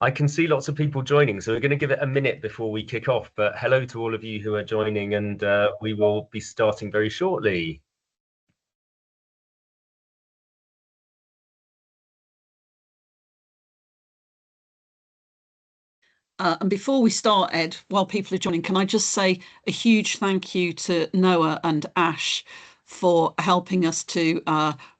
I can see lots of people joining, so we're going to give it a minute before we kick off. But hello to all of you who are joining, and we will be starting very shortly. And before we start, Ed, while people are joining, can I just say a huge thank you to Noah and Ash for helping us to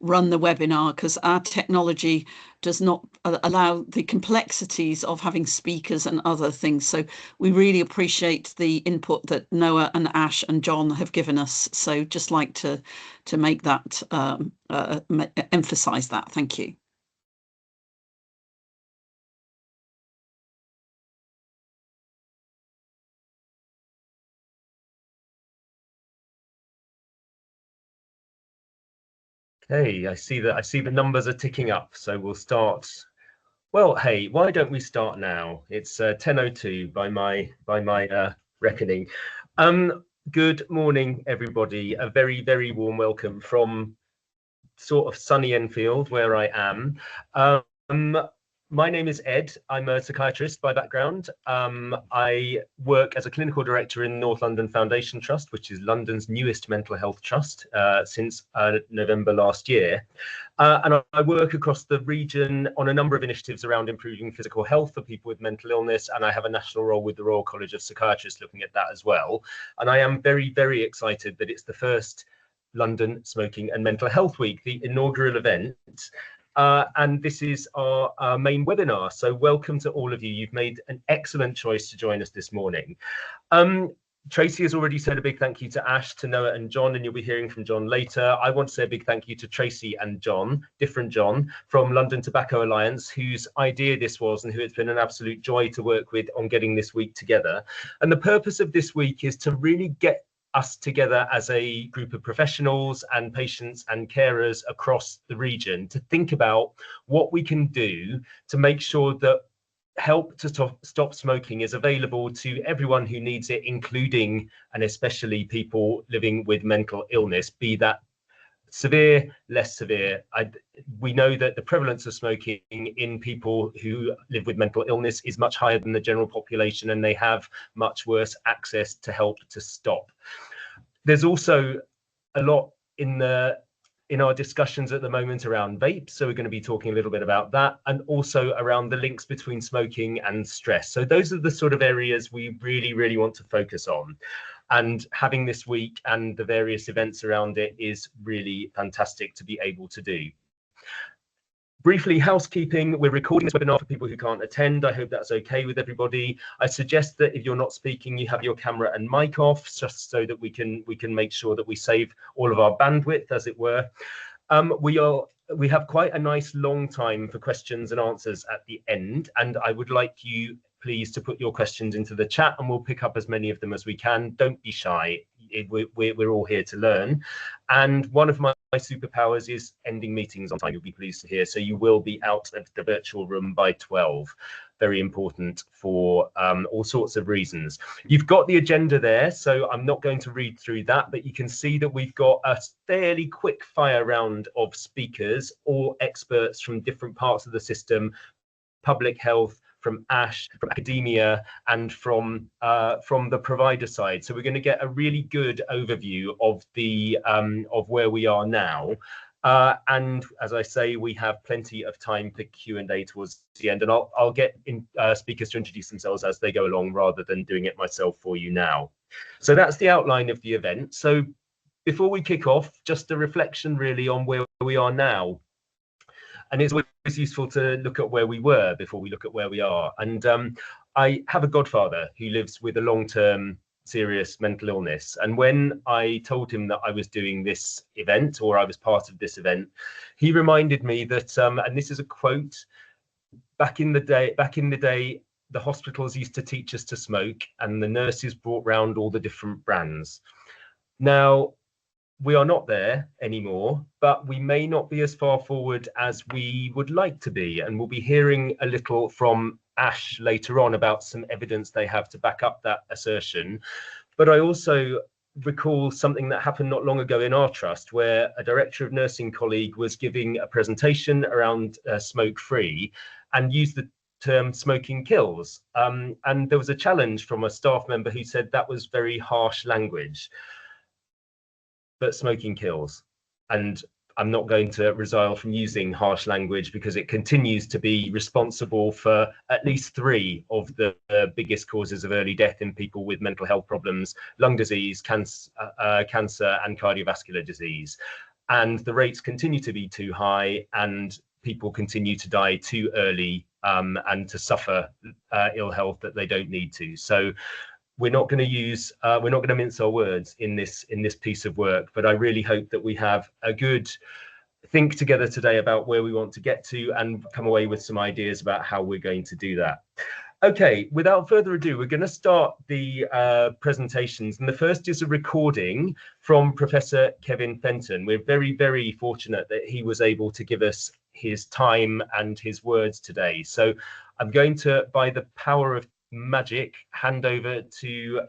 run the webinar, because our technology does not allow the complexities of having speakers and other things. So we really appreciate the input that Noah and Ash and John have given us. So just like to make that, emphasize that. Thank you. Okay, I see the numbers are ticking up, so we'll start. Well, hey, why don't we start now? It's 10:02 by my reckoning. Good morning, everybody. A very, very warm welcome from sort of sunny Enfield, where I am. My name is Ed. I'm a psychiatrist by background. I work as a clinical director in North London Foundation Trust, which is London's newest mental health trust since November last year. And I work across the region on a number of initiatives around improving physical health for people with mental illness. And I have a national role with the Royal College of Psychiatrists looking at that as well. And I am very, very excited that it's the first London Smoking and Mental Health Week, the inaugural event. And this is our main webinar. So welcome to all of you. You've made an excellent choice to join us this morning. Tracy has already said a big thank you to Ash, to Noah and John, and you'll be hearing from John later. I want to say a big thank you to Tracy and John, different John, from London Tobacco Alliance, whose idea this was and who it's been an absolute joy to work with on getting this week together. And the purpose of this week is to really get us together as a group of professionals and patients and carers across the region to think about what we can do to make sure that help to stop smoking is available to everyone who needs it, including and especially people living with mental illness, be that severe, less severe. We know that the prevalence of smoking in people who live with mental illness is much higher than the general population, and they have much worse access to help to stop. There's also a lot in our discussions at the moment around vapes, so we're going to be talking a little bit about that, and also around the links between smoking and stress. So those are the sort of areas we really, really want to focus on. And having this week and the various events around it is really fantastic to be able to do. Briefly, housekeeping. We're recording this webinar for people who can't attend. I hope that's okay with everybody. I suggest that if you're not speaking, you have your camera and mic off, just so that we can make sure that we save all of our bandwidth, as it were. We have quite a nice long time for questions and answers at the end, and I would like you please to put your questions into the chat, and we'll pick up as many of them as we can. Don't be shy. We're all here to learn. And one of my superpowers is ending meetings on time, you'll be pleased to hear. So you will be out of the virtual room by 12. Very important for all sorts of reasons. You've got the agenda there, so I'm not going to read through that, but you can see that we've got a fairly quick fire round of speakers, all experts from different parts of the system, public health, from Ash, from academia, and from the provider side. So we're going to get a really good overview of the of where we are now. And as I say, we have plenty of time for Q&A towards the end, and I'll get speakers to introduce themselves as they go along rather than doing it myself for you now. So that's the outline of the event. So before we kick off, just a reflection really on where we are now. And it's always useful to look at where we were before we look at where we are. And I have a godfather who lives with a long-term serious mental illness. And when I told him that I was doing this event, or I was part of this event, he reminded me that, and this is a quote, back in the day, the hospitals used to teach us to smoke, and the nurses brought round all the different brands. Now, we are not there anymore, but we may not be as far forward as we would like to be. And we'll be hearing a little from Ash later on about some evidence they have to back up that assertion. But I also recall something that happened not long ago in our trust, where a director of nursing colleague was giving a presentation around SmokeFree and used the term smoking kills. And there was a challenge from a staff member who said that was very harsh language, but smoking kills. And I'm not going to resile from using harsh language because it continues to be responsible for at least 3 of the biggest causes of early death in people with mental health problems: lung disease, cancer, and cardiovascular disease. And the rates continue to be too high, and people continue to die too early and to suffer ill health that they don't need to. So we're not going to mince our words in this piece of work, but I really hope that we have a good think together today about where we want to get to and come away with some ideas about how we're going to do that. Okay, without further ado, we're going to start the presentations. And the first is a recording from Professor Kevin Fenton. We're very, very fortunate that he was able to give us his time and his words today. So I'm going to, by the power of magic, hand over to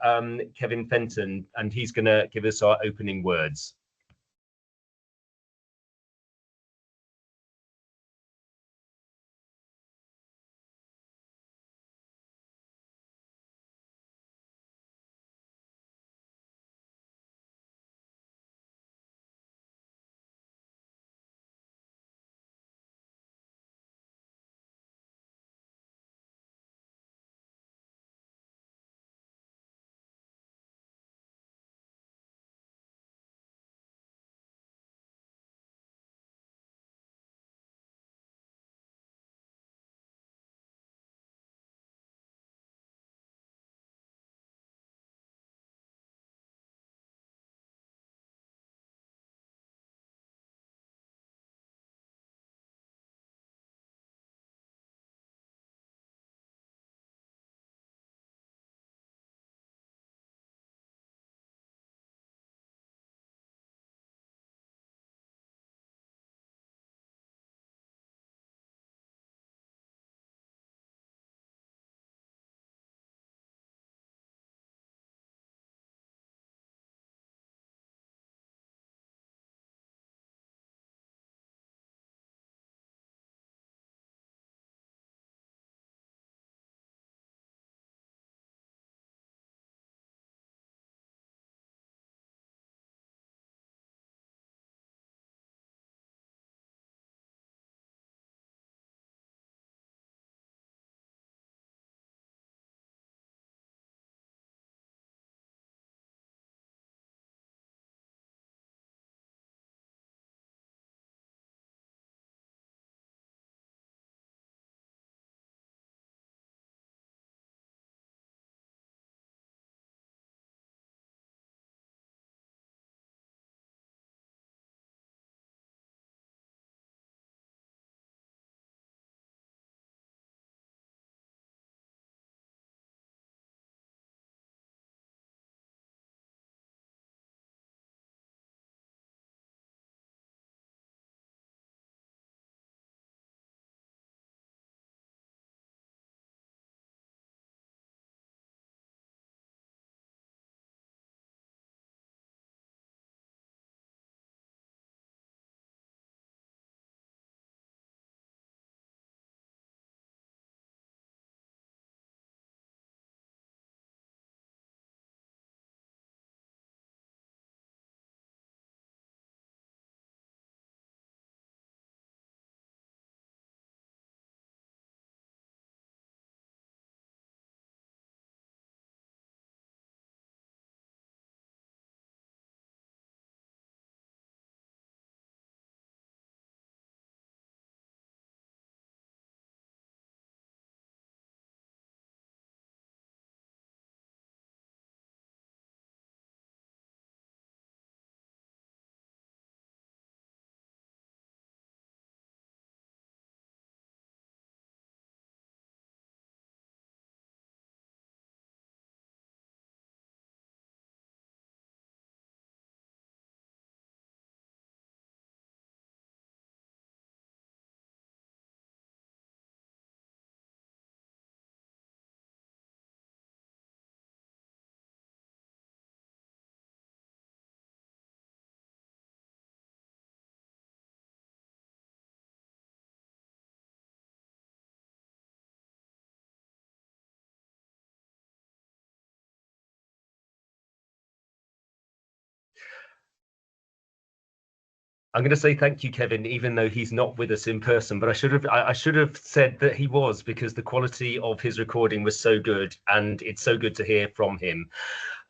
Kevin Fenton, and he's going to give us our opening words. I'm going to say thank you, Kevin, even though he's not with us in person. But I should have said that he was, because the quality of his recording was so good, and it's so good to hear from him.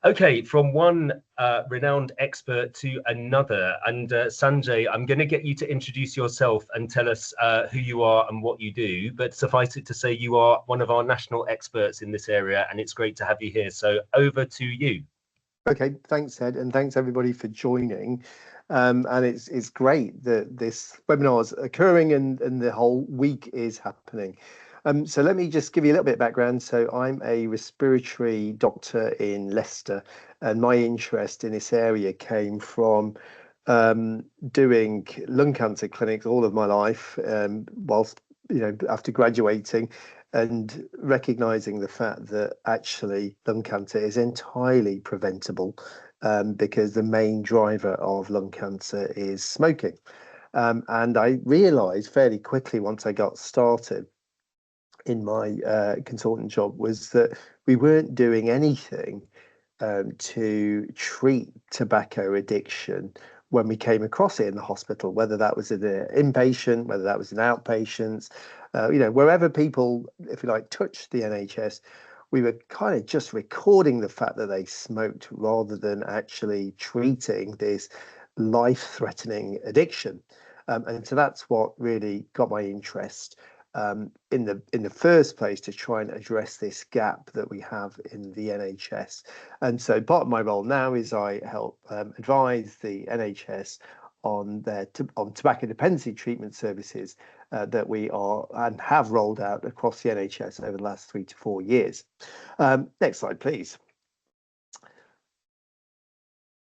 Okay, from one renowned expert to another, and Sanjay, I'm going to get you to introduce yourself and tell us who you are and what you do. But suffice it to say, you are one of our national experts in this area, and it's great to have you here. So over to you. Okay, thanks, Ed, and thanks everybody for joining. And it's great that this webinar is occurring and the whole week is happening. So let me just give you a little bit of background. So I'm a respiratory doctor in Leicester, and my interest in this area came from doing lung cancer clinics all of my life, whilst after graduating, and recognizing the fact that actually lung cancer is entirely preventable, because the main driver of lung cancer is smoking. And I realized fairly quickly once I got started in my consultant job was that we weren't doing anything to treat tobacco addiction when we came across it in the hospital, whether that was an inpatient, whether that was an outpatient, wherever people, if you like, touched the NHS, we were kind of just recording the fact that they smoked rather than actually treating this life-threatening addiction. And so that's what really got my interest in the first place, to try and address this gap that we have in the NHS. And so part of my role now is I help advise the NHS on tobacco dependency treatment services that we are and have rolled out across the NHS over the last 3 to 4 years. Next slide, please.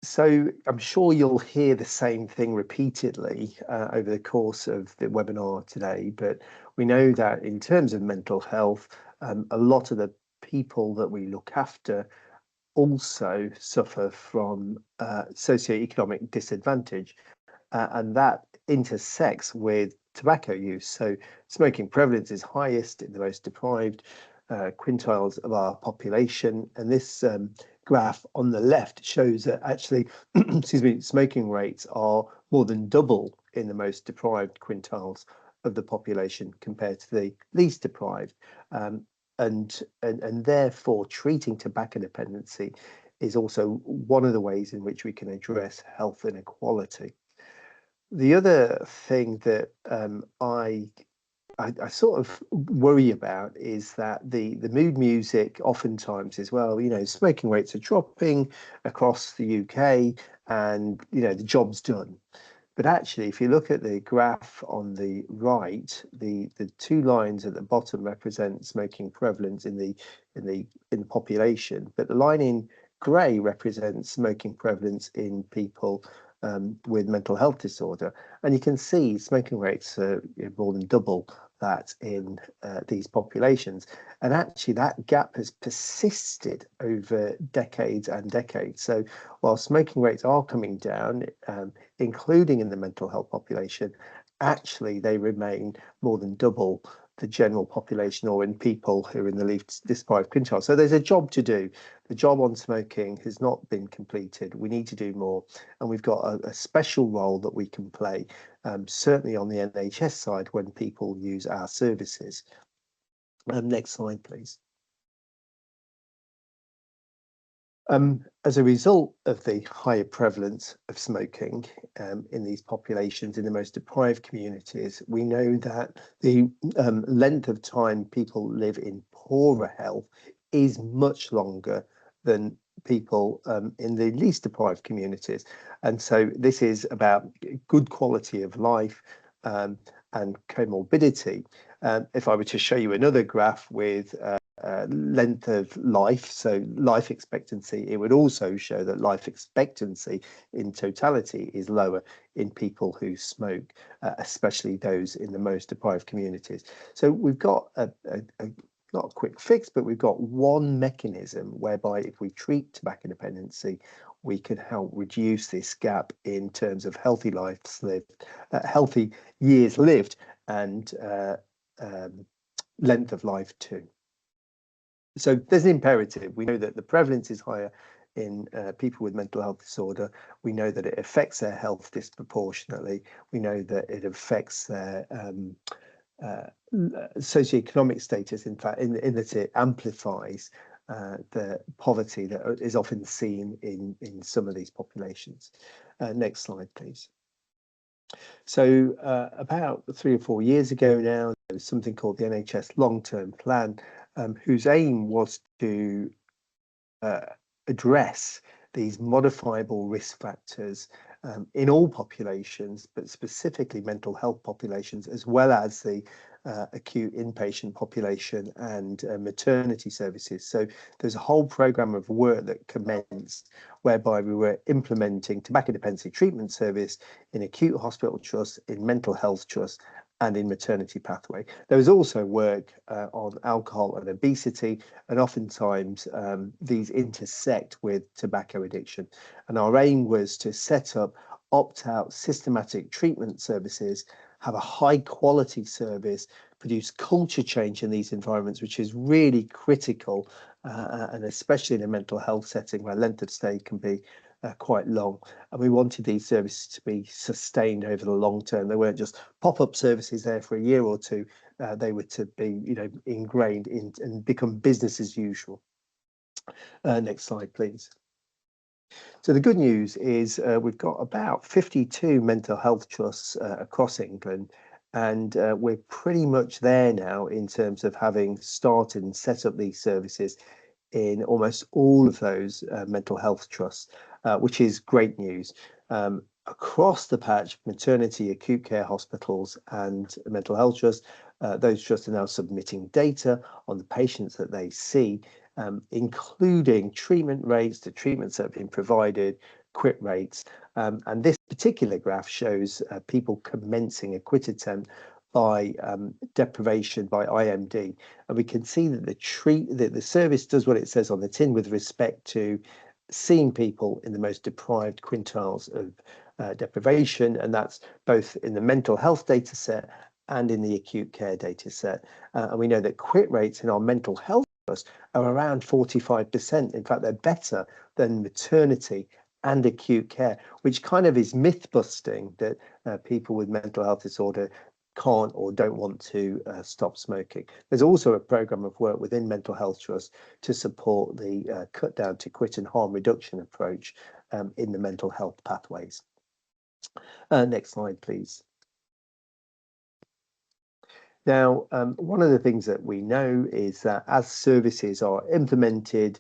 So I'm sure you'll hear the same thing repeatedly over the course of the webinar today, but we know that in terms of mental health, a lot of the people that we look after also suffer from socioeconomic disadvantage, and that intersects with tobacco use. So smoking prevalence is highest in the most deprived quintiles of our population, and this graph on the left shows that actually, excuse me, smoking rates are more than double in the most deprived quintiles of the population compared to the least deprived, and therefore treating tobacco dependency is also one of the ways in which we can address health inequality. The other thing that I sort of worry about is that the mood music oftentimes is, well, smoking rates are dropping across the UK and, the job's done. But actually, if you look at the graph on the right, the two lines at the bottom represent smoking prevalence in the population, but the line in grey represents smoking prevalence in people with mental health disorder. And you can see smoking rates are more than double that in these populations. And actually that gap has persisted over decades and decades. So while smoking rates are coming down, including in the mental health population, actually they remain more than double the general population, or in people who are in the least deprived quintile. So there's a job to do. The job on smoking has not been completed. We need to do more, and we've got a special role that we can play, certainly on the NHS side when people use our services. Next slide, please. As a result of the higher prevalence of smoking in these populations, in the most deprived communities, we know that the length of time people live in poorer health is much longer than people in the least deprived communities. And so this is about good quality of life and comorbidity. If I were to show you another graph with length of life, so life expectancy, it would also show that life expectancy in totality is lower in people who smoke, especially those in the most deprived communities. So we've got not a quick fix, but we've got one mechanism whereby if we treat tobacco dependency, we can help reduce this gap in terms of healthy lives lived, healthy years lived, and length of life too. So there's an imperative. We know that the prevalence is higher in people with mental health disorder. We know that it affects their health disproportionately. We know that it affects their socioeconomic status, in fact, in that it amplifies the poverty that is often seen in some of these populations. Next slide, please. So about 3 or 4 years ago now, there was something called the NHS Long-Term Plan, whose aim was to address these modifiable risk factors in all populations, but specifically mental health populations, as well as the acute inpatient population and maternity services. So there's a whole program of work that commenced whereby we were implementing tobacco dependency treatment service in acute hospital trusts, in mental health trusts, and in maternity pathway. There was also work on alcohol and obesity, and oftentimes these intersect with tobacco addiction. And our aim was to set up opt-out systematic treatment services, have a high quality service, produce culture change in these environments, which is really critical, and especially in a mental health setting where length of stay can be quite long. And we wanted these services to be sustained over the long term. They weren't just pop-up services there for a year or two. They were to be, ingrained in and become business as usual. Next slide, please. So the good news is we've got about 52 mental health trusts across England, and we're pretty much there now in terms of having started and set up these services in almost all of those mental health trusts, which is great news. Across the patch, maternity, acute care hospitals and mental health trusts, those trusts are now submitting data on the patients that they see, including treatment rates, the treatments that have been provided, quit rates. And this particular graph shows people commencing a quit attempt by deprivation, by IMD. And we can see that the service does what it says on the tin with respect to seeing people in the most deprived quintiles of deprivation, and that's both in the mental health data set and in the acute care data set. And we know that quit rates in our mental health are around 45%. In fact, they're better than maternity and acute care, which kind of is myth busting that people with mental health disorder can't or don't want to stop smoking. There's also a program of work within mental health trusts to support the cut down to quit and harm reduction approach in the mental health pathways. Next slide, please. Now, one of the things that we know is that as services are implemented,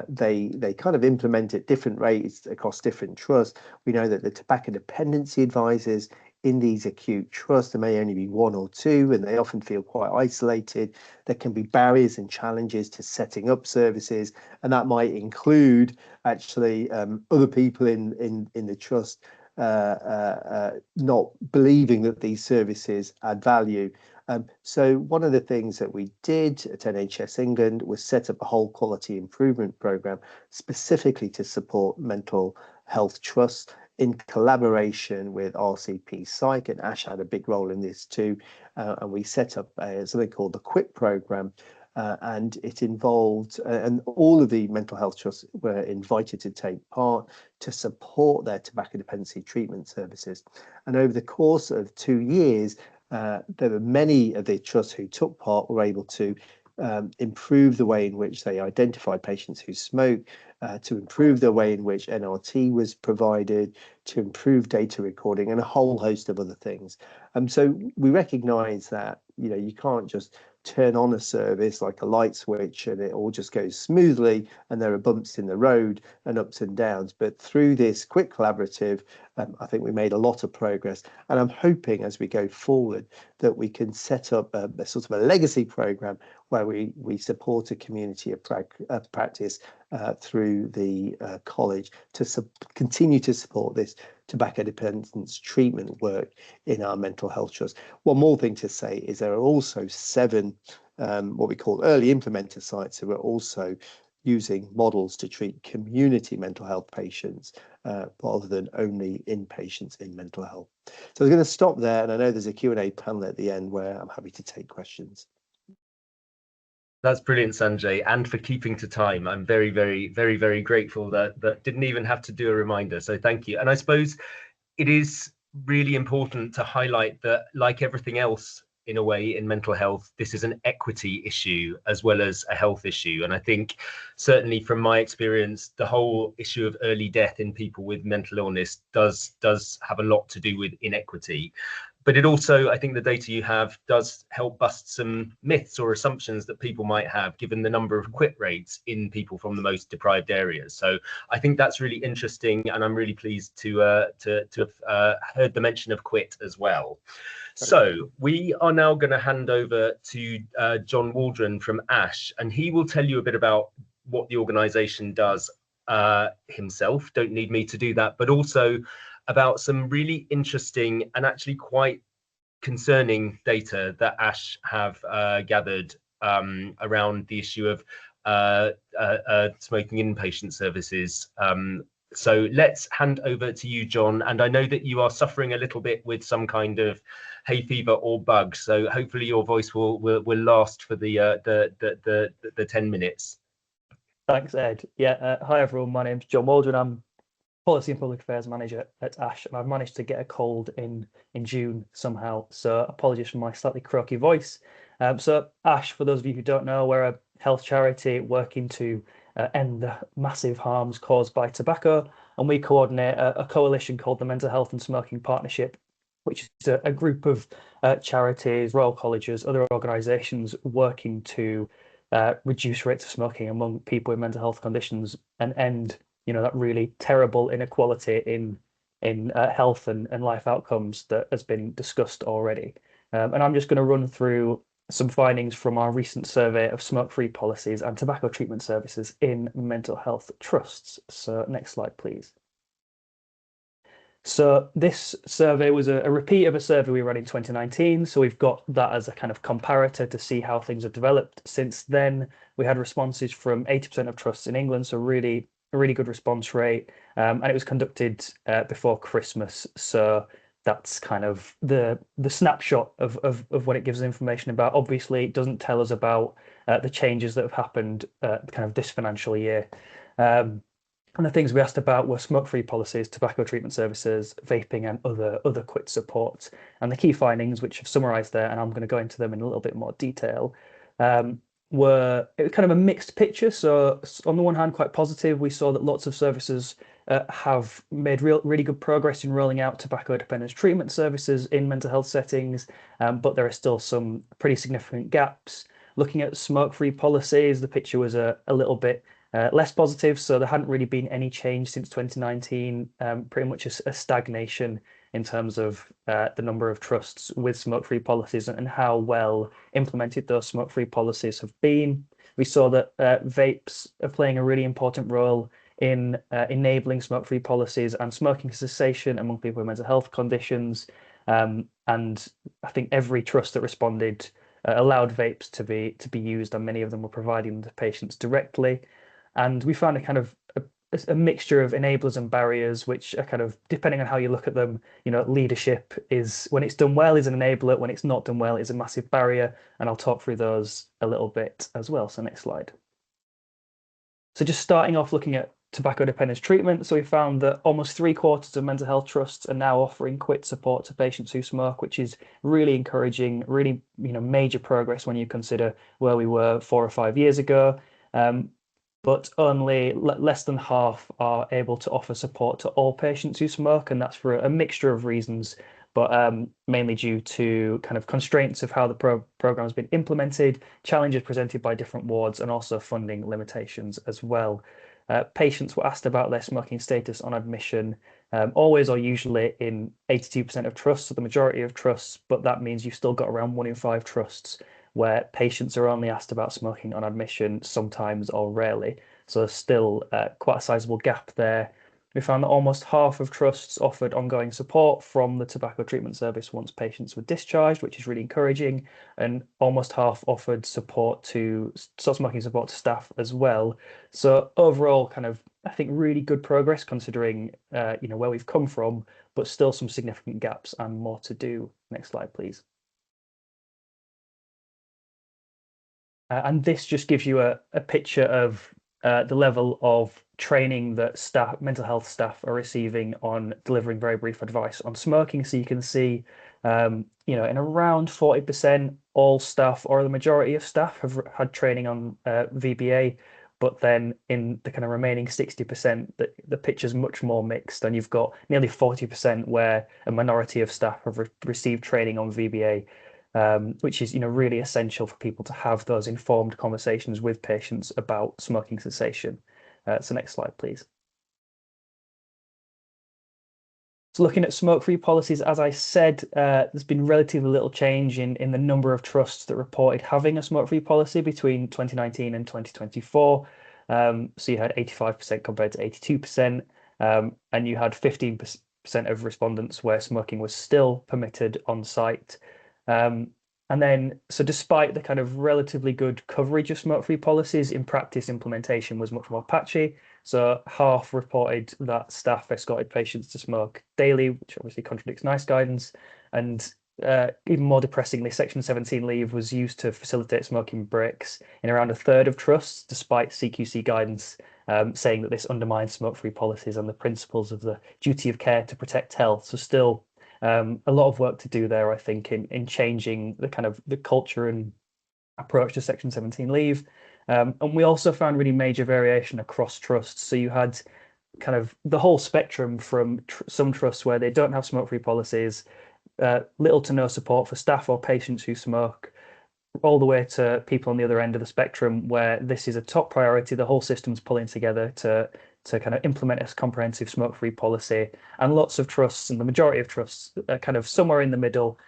they kind of implement at different rates across different trusts. We know that the tobacco dependency advisors in these acute trusts, there may only be 1 or 2, and they often feel quite isolated. There can be barriers and challenges to setting up services, and that might include actually other people in the trust not believing that these services add value. So one of the things that we did at NHS England was set up a whole quality improvement programme specifically to support mental health trusts in collaboration with RCP Psych, and Ash had a big role in this too. And we set up something called the QUIT programme, and it involved, and all of the mental health trusts were invited to take part to support their tobacco dependency treatment services. And over the course of 2 years, there were many of the trusts who took part were able to improve the way in which they identified patients who smoke, to improve the way in which NRT was provided, to improve data recording, and a whole host of other things. So we recognise that you can't just turn on a service like a light switch and it all just goes smoothly, and there are bumps in the road and ups and downs. But through this quick collaborative, I think we made a lot of progress, and I'm hoping as we go forward that we can set up a sort of a legacy program where we support a community of practice through the college to continue to support this tobacco dependence treatment work in our mental health trust. One more thing to say is there are also 7 what we call early implementer sites who are also using models to treat community mental health patients rather than only inpatients in mental health. So I'm going to stop there, and I know there's a Q&A panel at the end where I'm happy to take questions. That's brilliant, Sanjay, and for keeping to time. I'm very, very, very, very grateful that didn't even have to do a reminder. So thank you. And I suppose it is really important to highlight that, like everything else in a way in mental health, this is an equity issue as well as a health issue. And I think certainly from my experience, the whole issue of early death in people with mental illness does have a lot to do with inequity. But it also, I think the data you have does help bust some myths or assumptions that people might have, given the number of quit rates in people from the most deprived areas. So I think that's really interesting, and I'm really pleased to have heard the mention of quit as well. So we are now going to hand over to John Waldron from ASH, and he will tell you a bit about what the organisation does himself. Don't need me to do that, but also about some really interesting and actually quite concerning data that ASH have gathered around the issue of smoking inpatient services. So let's hand over to you, John. And I know that you are suffering a little bit with some kind of hay fever or bug, so hopefully your voice will last for the 10 minutes. Thanks, Ed. Yeah, hi everyone. My name's John Waldron. I'm Policy and Public Affairs Manager at ASH, and I've managed to get a cold in June somehow, so apologies for my slightly croaky voice. So ASH, for those of you who don't know, we're a health charity working to end the massive harms caused by tobacco, and we coordinate a coalition called the Mental Health and Smoking Partnership, which is a group of charities, Royal Colleges, other organisations working to reduce rates of smoking among people with mental health conditions and end that really terrible inequality in health and life outcomes that has been discussed already. And I'm just going to run through some findings from our recent survey of smoke-free policies and tobacco treatment services in mental health trusts. So next slide, please. So this survey was a repeat of a survey we ran in 2019. So we've got that as a kind of comparator to see how things have developed since then. We had responses from 80% of trusts in England, so a really good response rate, and it was conducted before Christmas. So that's kind of the snapshot of what it gives information about. Obviously, it doesn't tell us about the changes that have happened kind of this financial year. And the things we asked about were smoke-free policies, tobacco treatment services, vaping, and other quit support. And the key findings, which I've summarised there, and I'm going to go into them in a little bit more detail, were it was kind of a mixed picture. So on the one hand, quite positive. We saw that lots of services have made really good progress in rolling out tobacco dependence treatment services in mental health settings, but there are still some pretty significant gaps. Looking at smoke-free policies, the picture was a little bit less positive. So there hadn't really been any change since 2019, pretty much a stagnation in terms of the number of trusts with smoke-free policies and how well implemented those smoke-free policies have been. We saw that vapes are playing a really important role in enabling smoke-free policies and smoking cessation among people with mental health conditions. And I think every trust that responded allowed vapes to be used, and many of them were providing them to patients directly. And we found a kind of a mixture of enablers and barriers, which are kind of, depending on how you look at them, leadership is, when it's done well, is an enabler. When it's not done well, is a massive barrier. And I'll talk through those a little bit as well. So next slide. So just starting off looking at tobacco dependence treatment. So we found that almost 3/4 of mental health trusts are now offering quit support to patients who smoke, which is really encouraging, really, major progress when you consider where we were 4 or 5 years ago. But only less than half are able to offer support to all patients who smoke, and that's for a mixture of reasons, but mainly due to kind of constraints of how the program has been implemented, challenges presented by different wards, and also funding limitations as well. Patients were asked about their smoking status on admission, always or usually in 82% of trusts, so the majority of trusts, but that means you've still got around 1 in 5 trusts where patients are only asked about smoking on admission sometimes or rarely. So still quite a sizable gap there. We found that almost half of trusts offered ongoing support from the tobacco treatment service once patients were discharged, which is really encouraging. And almost half offered stop smoking support to staff as well. So overall, kind of, I think really good progress considering, where we've come from, but still some significant gaps and more to do. Next slide, please. And this just gives you a picture of the level of training that mental health staff are receiving on delivering very brief advice on smoking. So you can see, in around 40%, all staff or the majority of staff have had training on VBA. But then in the kind of remaining 60%, the picture's much more mixed, and you've got nearly 40% where a minority of staff have received training on VBA, which is really essential for people to have those informed conversations with patients about smoking cessation. So next slide, please. So looking at smoke-free policies, as I said, there's been relatively little change in the number of trusts that reported having a smoke-free policy between 2019 and 2024. So you had 85% compared to 82%, and you had 15% of respondents where smoking was still permitted on site. And then, so despite the kind of relatively good coverage of smoke-free policies, in practice, implementation was much more patchy. So half reported that staff escorted patients to smoke daily, which obviously contradicts NICE guidance. And even more depressingly, Section 17 leave was used to facilitate smoking breaks in around a third of trusts, despite CQC guidance saying that this undermines smoke-free policies and the principles of the duty of care to protect health. So still a lot of work to do there, I think, in changing the culture and approach to Section 17 leave. And we also found really major variation across trusts. So you had kind of the whole spectrum from some trusts where they don't have smoke-free policies, little to no support for staff or patients who smoke, all the way to people on the other end of the spectrum where this is a top priority. The whole system's pulling together to kind of implement a comprehensive smoke-free policy, and lots of trusts, and the majority of trusts, are kind of somewhere in the middle,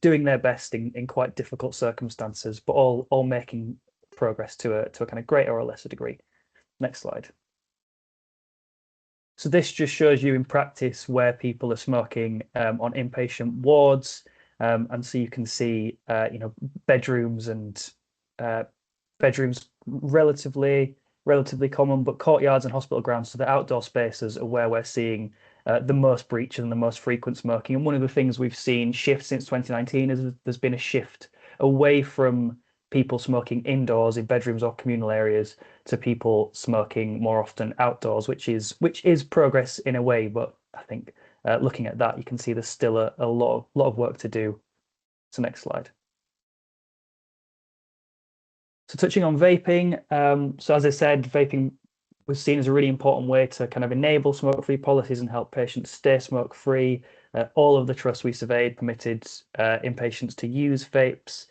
doing their best in quite difficult circumstances, but all making progress to a kind of greater or lesser degree. Next slide. So this just shows you in practice where people are smoking on inpatient wards, and so you can see, bedrooms and bedrooms relatively common, but courtyards and hospital grounds, so the outdoor spaces, are where we're seeing the most breaches and the most frequent smoking. And one of the things we've seen shift since 2019 is there's been a shift away from people smoking indoors in bedrooms or communal areas to people smoking more often outdoors, which is progress in a way, but I think looking at that, you can see there's still a lot of work to do. So next slide. So touching on vaping, so as I said, vaping was seen as a really important way to kind of enable smoke-free policies and help patients stay smoke-free. All of the trusts we surveyed permitted inpatients to use vapes.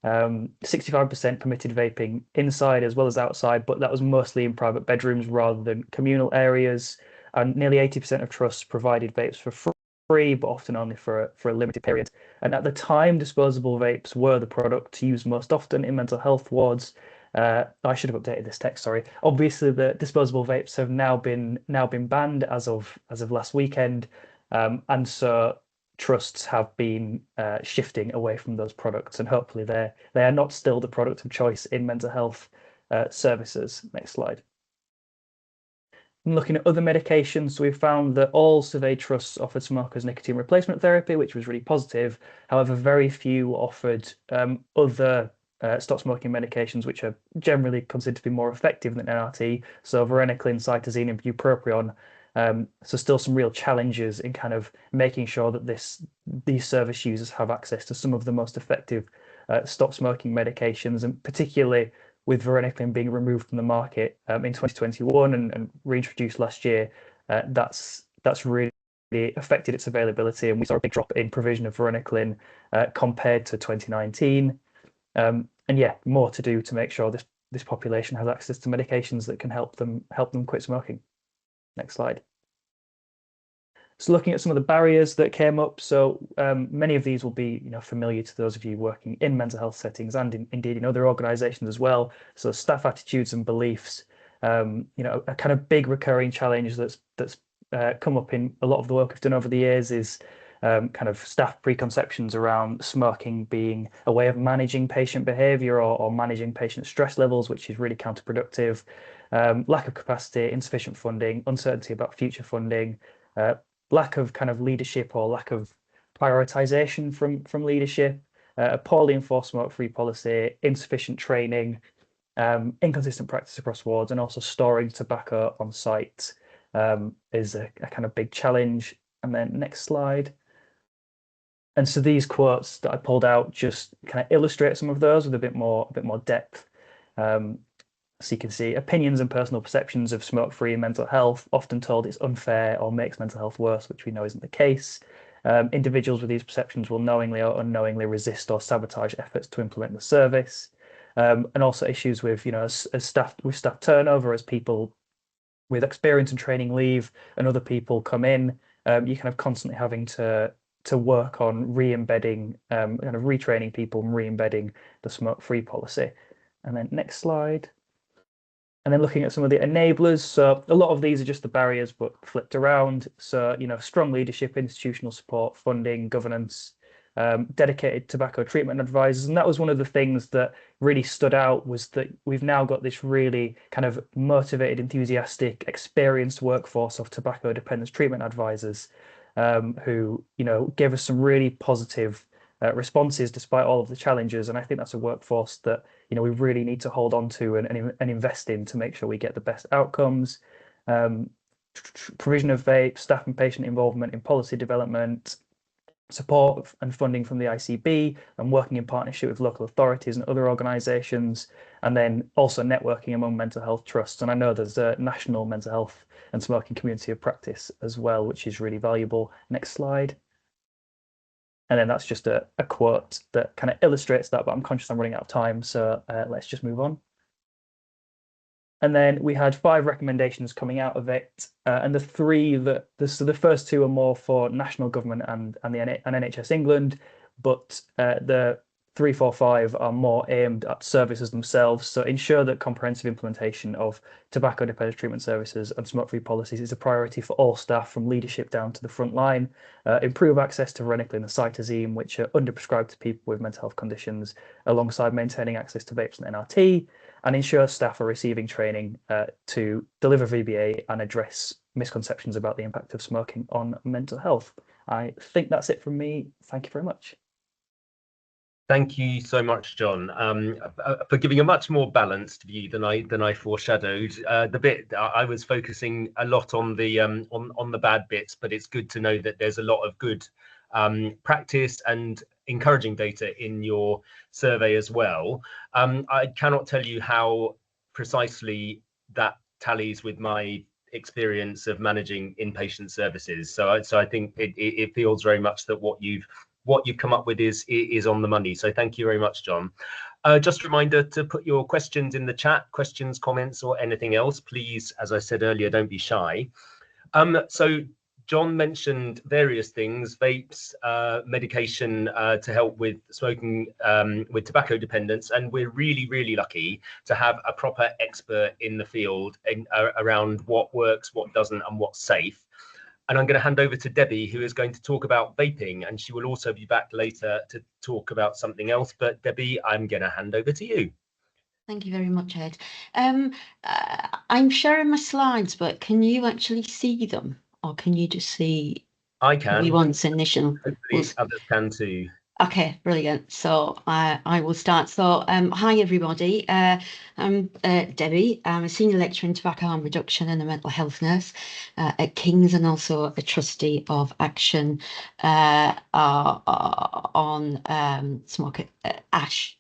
65% permitted vaping inside as well as outside, but that was mostly in private bedrooms rather than communal areas. And nearly 80% of trusts provided vapes for free, but often only for a limited period. And at the time, disposable vapes were the product to use most often in mental health wards. I should have updated this text, sorry. Obviously, the disposable vapes have now been banned as of last weekend, and so trusts have been shifting away from those products, and hopefully they are not still the product of choice in mental health services. Next slide. And looking at other medications, we've found that all surveyed trusts offered smokers nicotine replacement therapy, which was really positive. However, very few offered other stop smoking medications, which are generally considered to be more effective than NRT. So varenicline, cytosine, and bupropion. So still some real challenges in kind of making sure that these service users have access to some of the most effective stop smoking medications, and particularly with varenicline being removed from the market in 2021 and reintroduced last year, that's really affected its availability, and we saw a big drop in provision of varenicline compared to 2019. And yeah, more to do to make sure this population has access to medications that can help them quit smoking. Next slide. So looking at some of the barriers that came up, so many of these will be familiar to those of you working in mental health settings and indeed in other organisations as well. So staff attitudes and beliefs, a kind of big recurring challenge that's come up in a lot of the work I've done over the years is kind of staff preconceptions around smoking being a way of managing patient behaviour or managing patient stress levels, which is really counterproductive. Lack of capacity, insufficient funding, uncertainty about future funding, lack of kind of leadership or lack of prioritization from leadership, a poorly enforced smoke-free policy, insufficient training, inconsistent practice across wards, and also storing tobacco on site is a kind of big challenge. And then next slide. And so these quotes that I pulled out just kind of illustrate some of those with a bit more depth. So you can see opinions and personal perceptions of smoke-free and mental health, often told it's unfair or makes mental health worse, which we know isn't the case. Individuals with these perceptions will knowingly or unknowingly resist or sabotage efforts to implement the service. And also issues with, as staff turnover, as people with experience and training leave and other people come in, you're kind of constantly having to work on re-embedding, kind of retraining people and re-embedding the smoke-free policy. And then next slide. And then looking at some of the enablers. So a lot of these are just the barriers, but flipped around. So, strong leadership, institutional support, funding, governance, dedicated tobacco treatment advisors. And that was one of the things that really stood out, was that we've now got this really kind of motivated, enthusiastic, experienced workforce of tobacco dependence treatment advisors who, gave us some really positive responses despite all of the challenges. And I think that's a workforce that we really need to hold on to and invest in to make sure we get the best outcomes. Provision of vape, staff and patient involvement in policy development, support and funding from the ICB, and working in partnership with local authorities and other organisations, and then also networking among mental health trusts. And I know there's a national mental health and smoking community of practice as well, which is really valuable. Next slide. And then that's just a quote that kind of illustrates that, but I'm conscious I'm running out of time, so let's just move on. And then we had 5 recommendations coming out of it, and the first 2 are more for national government and NHS England, but the 3, 4, 5 are more aimed at services themselves. So ensure that comprehensive implementation of tobacco dependence treatment services and smoke-free policies is a priority for all staff from leadership down to the front line. Improve access to varenicline and cytosine, which are underprescribed to people with mental health conditions, alongside maintaining access to vapes and NRT, and ensure staff are receiving training to deliver VBA and address misconceptions about the impact of smoking on mental health. I think that's it from me. Thank you very much. Thank you so much, John, for giving a much more balanced view than I foreshadowed. The bit I was focusing a lot on the bad bits, but it's good to know that there's a lot of good practice and encouraging data in your survey as well. I cannot tell you how precisely that tallies with my experience of managing inpatient services. So I think it feels very much that what you've come up with is on the money. So thank you very much, John. Just a reminder to put your questions in the chat, questions, comments, or anything else. Please, as I said earlier, don't be shy. So John mentioned various things: vapes, medication to help with smoking, with tobacco dependence, and we're really lucky to have a proper expert in the field around what works, what doesn't, and what's safe. And I'm going to hand over to Debbie, who is going to talk about vaping, and she will also be back later to talk about something else. But Debbie, I'm going to hand over to you. Thank you very much, Ed. I'm sharing my slides, but can you actually see them, or can you just see? I can. Everyone's initial. Hopefully others can too. Okay, brilliant. So I will start. So hi everybody. I'm Debbie. I'm a senior lecturer in tobacco harm reduction and a mental health nurse at King's, and also a trustee of Action on smoke ash.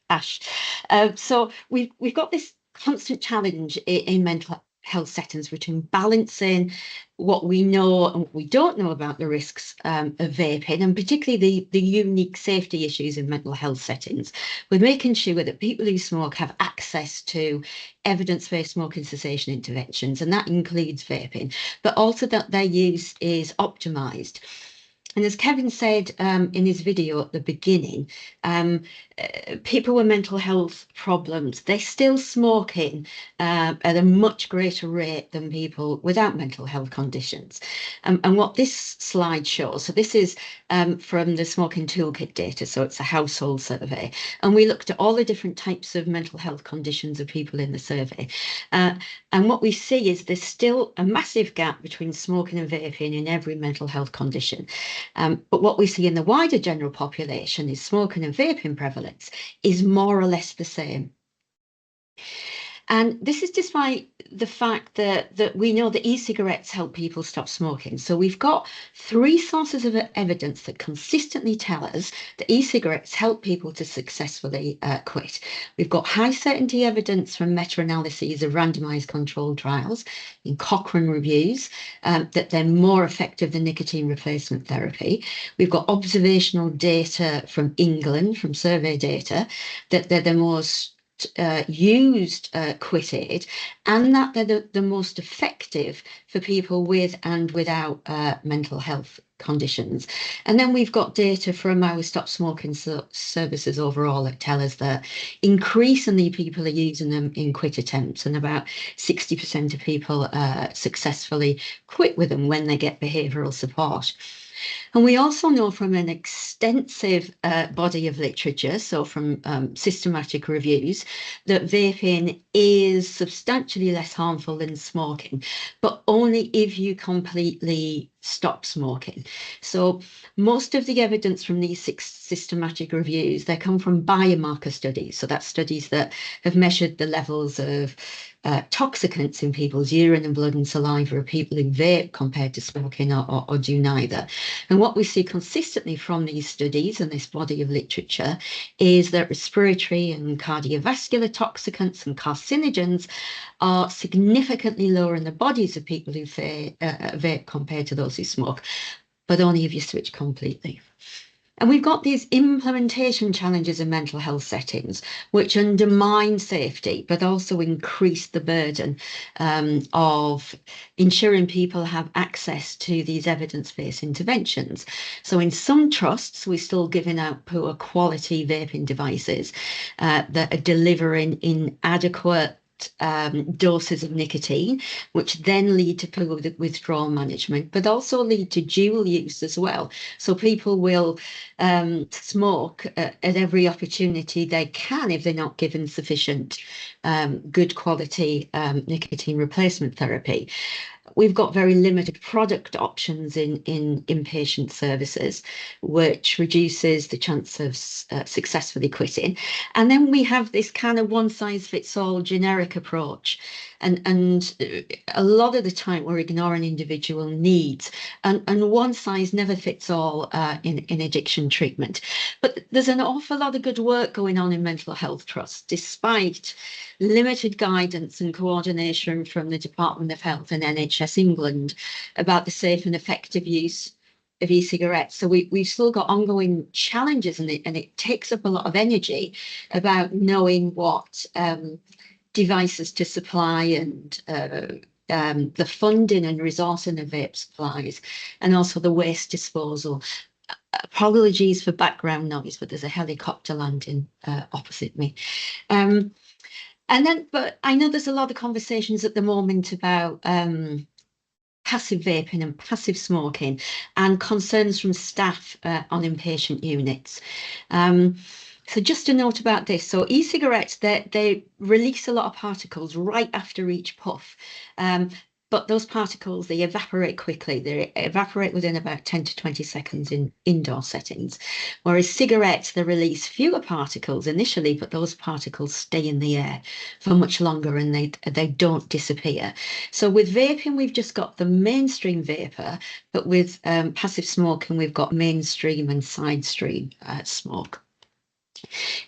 So we've got this constant challenge in mental health settings between balancing what we know and what we don't know about the risks of vaping, and particularly the unique safety issues in mental health settings. We're making sure that people who smoke have access to evidence-based smoking cessation interventions, and that includes vaping, but also that their use is optimised. And as Kevin said in his video at the beginning, people with mental health problems, they're still smoking at a much greater rate than people without mental health conditions. And what this slide shows, so this is from the Smoking Toolkit data, so it's a household survey, and we looked at all the different types of mental health conditions of people in the survey. And what we see is there's still a massive gap between smoking and vaping in every mental health condition. But what we see in the wider general population is smoking and vaping prevalence is more or less the same. And this is despite the fact that we know that e-cigarettes help people stop smoking. So we've got 3 sources of evidence that consistently tell us that e-cigarettes help people to successfully quit. We've got high certainty evidence from meta-analyses of randomized controlled trials in Cochrane reviews that they're more effective than nicotine replacement therapy. We've got observational data from England, from survey data, that they're the most used quit aid, and that they're the most effective for people with and without mental health conditions. And then we've got data from our stop smoking services overall that tell us that increasingly people are using them in quit attempts, and about 60% of people successfully quit with them when they get behavioural support. And we also know from an extensive body of literature, so from systematic reviews, that vaping is substantially less harmful than smoking, but only if you completely stop smoking. So most of the evidence from these 6 systematic reviews, they come from biomarker studies. So that's studies that have measured the levels of toxicants in people's urine and blood and saliva of people who vape compared to smoking or do neither. And what we see consistently from these studies and this body of literature is that respiratory and cardiovascular toxicants and carcinogens are significantly lower in the bodies of people who vape compared to those who smoke, but only if you switch completely. And we've got these implementation challenges in mental health settings, which undermine safety, but also increase the burden of ensuring people have access to these evidence-based interventions. So in some trusts, we're still giving out poor quality vaping devices that are delivering inadequate doses of nicotine, which then lead to poor withdrawal management, but also lead to dual use as well. So people will smoke at every opportunity they can if they're not given sufficient good quality nicotine replacement therapy. We've got very limited product options in inpatient services, which reduces the chance of successfully quitting. And then we have this kind of one-size-fits-all generic approach. And a lot of the time we're ignoring individual needs. And one size never fits all in addiction treatment. But there's an awful lot of good work going on in mental health trusts, despite limited guidance and coordination from the Department of Health and NHS England about the safe and effective use of e-cigarettes. So we've still got ongoing challenges, and it takes up a lot of energy about knowing what devices to supply and the funding and resourcing of vape supplies, and also the waste disposal. Apologies for background noise, but there's a helicopter landing opposite me. But I know there's a lot of conversations at the moment about passive vaping and passive smoking, and concerns from staff on inpatient units. So just a note about this. So e-cigarettes, they release a lot of particles right after each puff. But those particles, they evaporate quickly. They evaporate within about 10 to 20 seconds in indoor settings. Whereas cigarettes, they release fewer particles initially, but those particles stay in the air for much longer, and they don't disappear. So with vaping, we've just got the mainstream vapor, but with passive smoking, we've got mainstream and side stream smoke.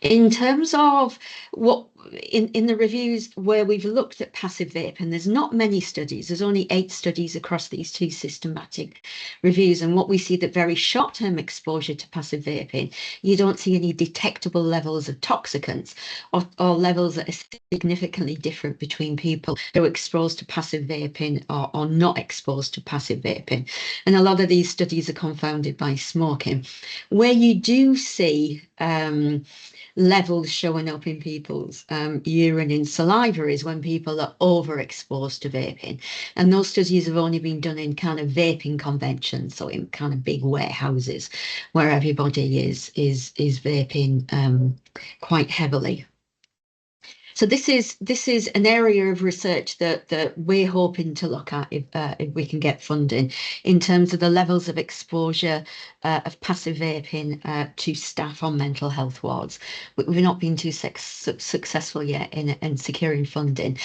In terms of what in the reviews where we've looked at passive vaping, there's not many studies. There's only 8 studies across these 2 systematic reviews. And what we see that very short-term exposure to passive vaping, you don't see any detectable levels of toxicants or levels that are significantly different between people who are exposed to passive vaping or not exposed to passive vaping. And a lot of these studies are confounded by smoking. Where you do see levels showing up in people's urine and saliva is when people are overexposed to vaping, and those studies have only been done in kind of vaping conventions, so in kind of big warehouses where everybody is vaping quite heavily. So this is an area of research that we're hoping to look at if we can get funding, in terms of the levels of exposure of passive vaping to staff on mental health wards. We've not been too successful yet in securing funding.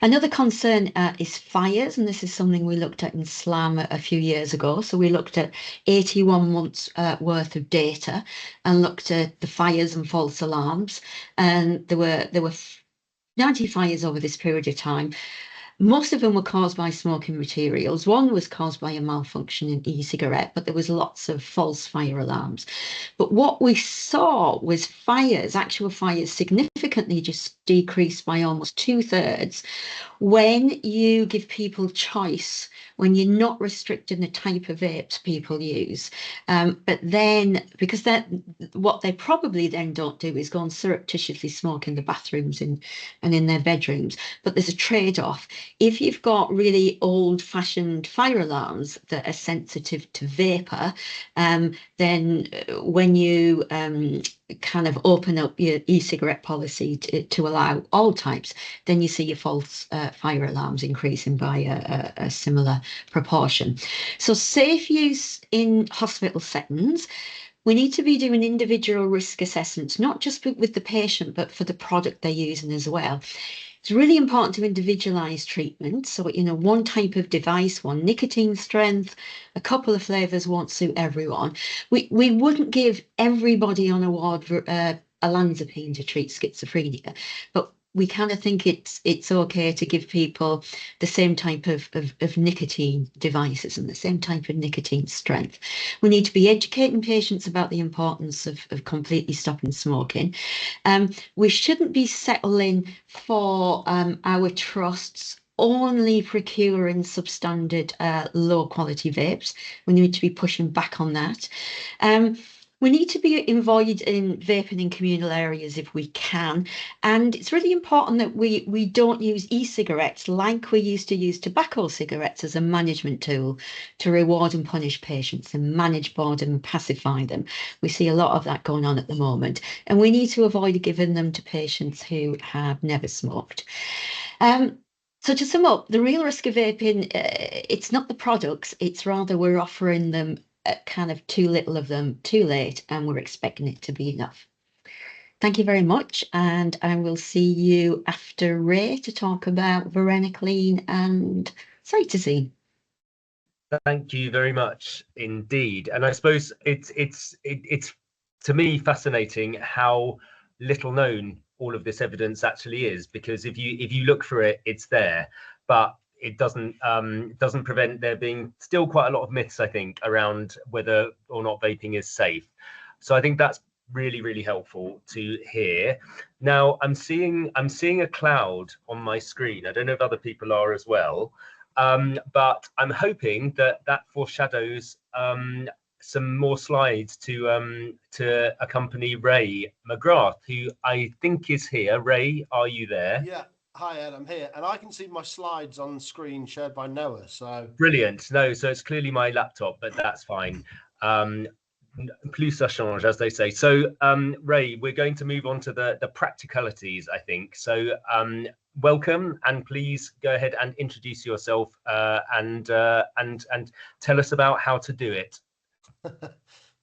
Another concern is fires, and this is something we looked at in SLAM a few years ago. So we looked at 81 months worth of data and looked at the fires and false alarms, and there were 90 fires over this period of time. Most of them were caused by smoking materials. One was caused by a malfunction in e-cigarette, but there was lots of false fire alarms. But what we saw was actual fires significantly just decreased by almost 2/3 when you give people choice, when you're not restricting the type of vapes people use. But then, because what they probably then don't do is go and surreptitiously smoke in the bathrooms and in their bedrooms. But there's a trade-off. If you've got really old-fashioned fire alarms that are sensitive to vapor, then when you kind of open up your e-cigarette policy to allow all types, then you see your false fire alarms increasing by a similar proportion. So safe use in hospital settings, we need to be doing individual risk assessments, not just with the patient, but for the product they're using as well. It's really important to individualize treatment. So, one type of device, one nicotine strength, a couple of flavors won't suit everyone. We wouldn't give everybody on a ward olanzapine to treat schizophrenia, but we kind of think it's okay to give people the same type of nicotine devices and the same type of nicotine strength. We need to be educating patients about the importance of completely stopping smoking. We shouldn't be settling for our trusts only procuring substandard low quality vapes. We need to be pushing back on that. We need to be involved in vaping in communal areas if we can. And it's really important that we don't use e-cigarettes like we used to use tobacco cigarettes as a management tool to reward and punish patients and manage boredom and pacify them. We see a lot of that going on at the moment. And we need to avoid giving them to patients who have never smoked. So to sum up, the real risk of vaping, it's not the products, it's rather we're offering them kind of too little of them too late, and we're expecting it to be enough. Thank you very much, and I will see you after Ray to talk about varenicline and cytosine. Thank you very much indeed. And I suppose it's to me fascinating how little known all of this evidence actually is, because if you look for it, it's there, but it doesn't prevent there being still quite a lot of myths, I think, around whether or not vaping is safe. So I think that's really, really helpful to hear. Now I'm seeing a cloud on my screen. I don't know if other people are as well, but I'm hoping that foreshadows some more slides to accompany Ray McGrath, who I think is here. Ray, are you there? Yeah. Hi, Ed, I'm here, and I can see my slides on screen shared by Noah. So brilliant. No, so it's clearly my laptop, but that's fine. Plus ça change, as they say. So, Ray, we're going to move on to the practicalities, I think. So, welcome, and please go ahead and introduce yourself and tell us about how to do it.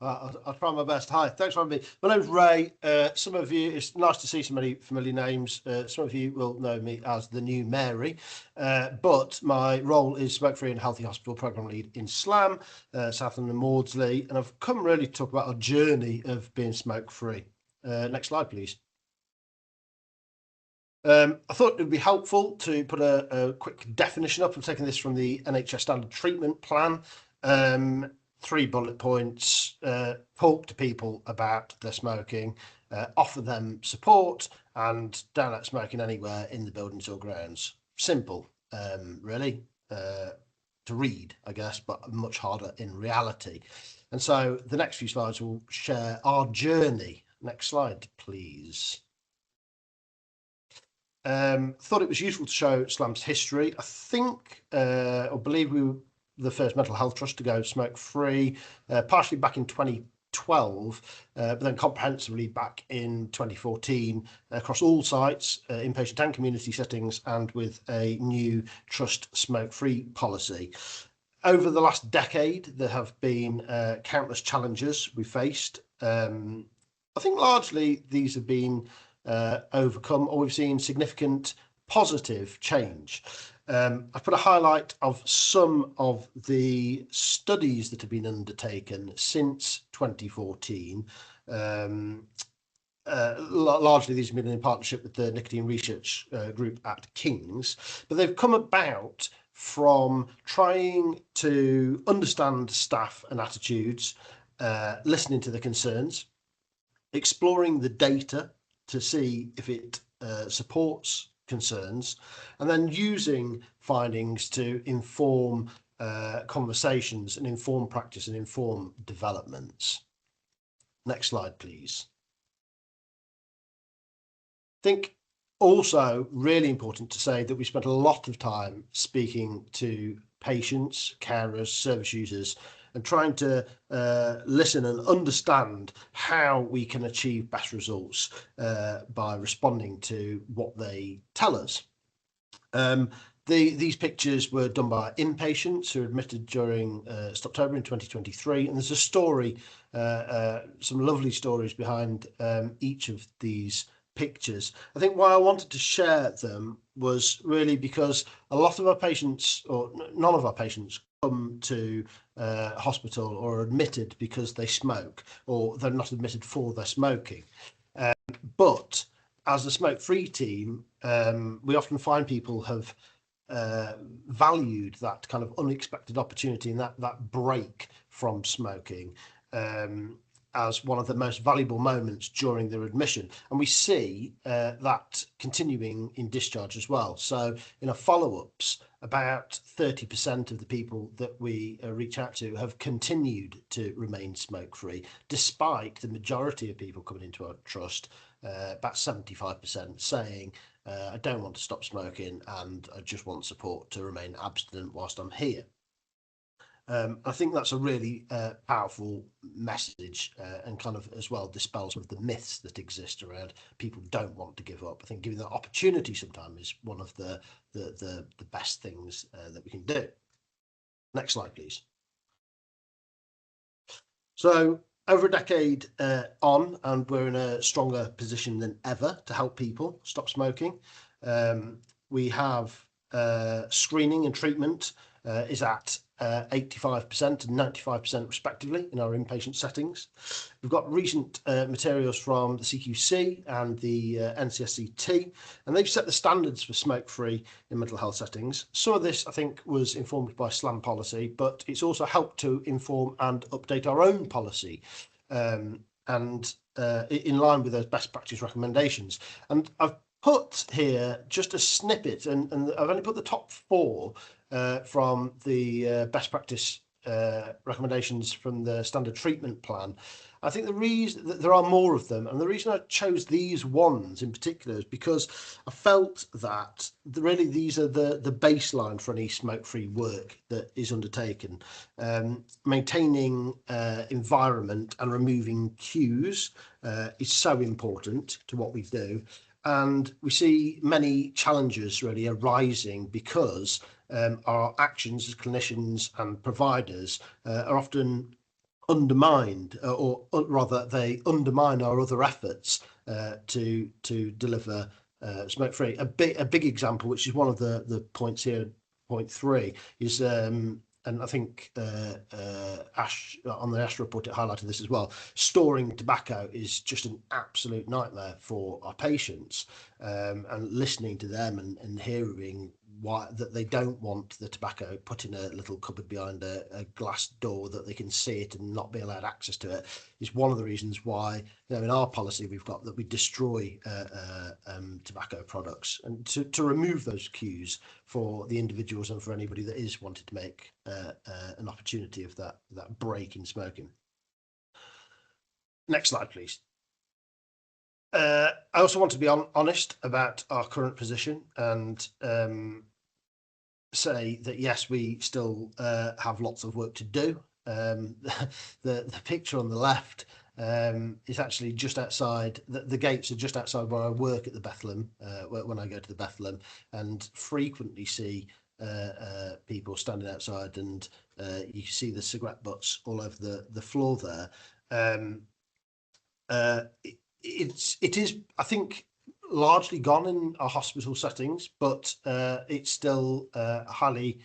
I'll try my best. Hi, thanks for having me. My name's Ray. Some of you, it's nice to see so many familiar names. Some of you will know me as the new Mary, but my role is SmokeFree and Healthy Hospital Programme Lead in SLAM, South London Maudsley, and I've come really to talk about our journey of being smoke-free. Next slide, please. I thought it would be helpful to put a quick definition up. I'm taking this from the NHS Standard Treatment Plan. 3 bullet points: talk to people about their smoking, offer them support, and don't let smoking anywhere in the buildings or grounds. Simple, really, to read, I guess, but much harder in reality. And so the next few slides will share our journey. Next slide, please. Thought it was useful to show SLAM's history. I think, or believe we were the first mental health trust to go smoke-free, partially back in 2012, but then comprehensively back in 2014 across all sites, inpatient and community settings, and with a new trust smoke-free policy. Over the last decade, there have been countless challenges we faced. I think largely these have been overcome, or we've seen significant positive change. I've put a highlight of some of the studies that have been undertaken since 2014. Largely these have been in partnership with the Nicotine Research Group at King's, but they've come about from trying to understand staff and attitudes, listening to the concerns, exploring the data to see if it supports concerns, and then using findings to inform conversations and inform practice and inform developments. Next slide, please. I think also really important to say that we spent a lot of time speaking to patients, carers, service users, and trying to listen and understand how we can achieve better results by responding to what they tell us. These pictures were done by inpatients who were admitted during Stoptober in 2023, and there's a story, some lovely stories behind each of these pictures. I think why I wanted to share them was really because a lot of our patients, or none of our patients, come to hospital or are admitted because they smoke, or they're not admitted for their smoking. But as a smoke-free team, we often find people have valued that kind of unexpected opportunity and that break from smoking as one of the most valuable moments during their admission. And we see that continuing in discharge as well. So in our follow-ups, about 30% of the people that we reach out to have continued to remain smoke-free, despite the majority of people coming into our trust, about 75% saying, I don't want to stop smoking and I just want support to remain abstinent whilst I'm here. I think that's a really powerful message and kind of as well dispels some of the myths that exist around people don't want to give up. I think giving that opportunity sometimes is one of the best things that we can do. Next slide, please. So over a decade on, and we're in a stronger position than ever to help people stop smoking. We have screening and treatment is at 85% and 95% respectively in our inpatient settings. We've got recent materials from the CQC and the NCSCT, and they've set the standards for smoke-free in mental health settings. Some of this, I think, was informed by SLAM policy, but it's also helped to inform and update our own policy and in line with those best practice recommendations. And I've put here just a snippet, and I've only put the top 4 from the best practice recommendations from the standard treatment plan. I think the reason that there are more of them, and the reason I chose these ones in particular is because I felt that really these are the baseline for any smoke-free work that is undertaken. Maintaining environment and removing cues is so important to what we do. And we see many challenges really arising because our actions as clinicians and providers are often undermined, or rather they undermine our other efforts to deliver smoke-free. A big example, which is one of the points here, point 3, is and I think Ash on the Ash report it highlighted this as well. Storing tobacco is just an absolute nightmare for our patients, and listening to them and hearing why that they don't want the tobacco put in a little cupboard behind a glass door that they can see it and not be allowed access to it is one of the reasons why, you know, in our policy we've got that we destroy tobacco products, and to remove those cues for the individuals and for anybody that is wanted to make an opportunity of that break in smoking. Next slide, please. I also want to be honest about our current position and say that yes, we still have lots of work to do. the picture on the left is actually just outside, the gates are just outside where I work at the Bethlehem, when I go to the Bethlehem, and frequently see people standing outside, and you can see the cigarette butts all over the floor there. It is, I think, largely gone in our hospital settings, but it's still highly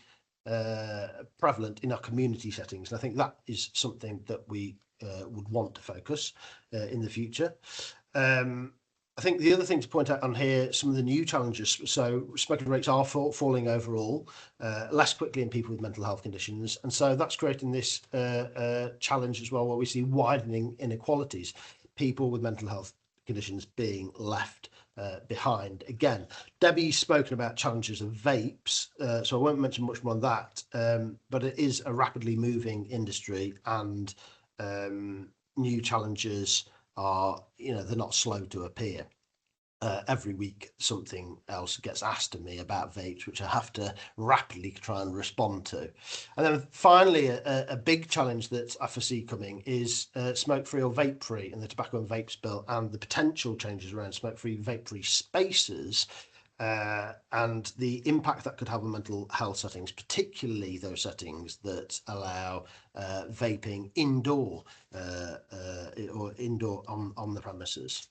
prevalent in our community settings. And I think that is something that we would want to focus in the future. I think the other thing to point out on here, some of the new challenges. So smoking rates are falling overall, less quickly in people with mental health conditions. And so that's creating this challenge as well, where we see widening inequalities, people with mental health conditions being left behind. Again, Debbie's spoken about challenges of vapes, so I won't mention much more on that, but it is a rapidly moving industry, and new challenges are, they're not slow to appear. Every week something else gets asked of me about vapes, which I have to rapidly try and respond to. And then finally, a big challenge that I foresee coming is smoke-free or vape-free in the Tobacco and Vapes Bill, and the potential changes around smoke-free, vape-free spaces, and the impact that could have on mental health settings, particularly those settings that allow vaping indoor or indoor on the premises.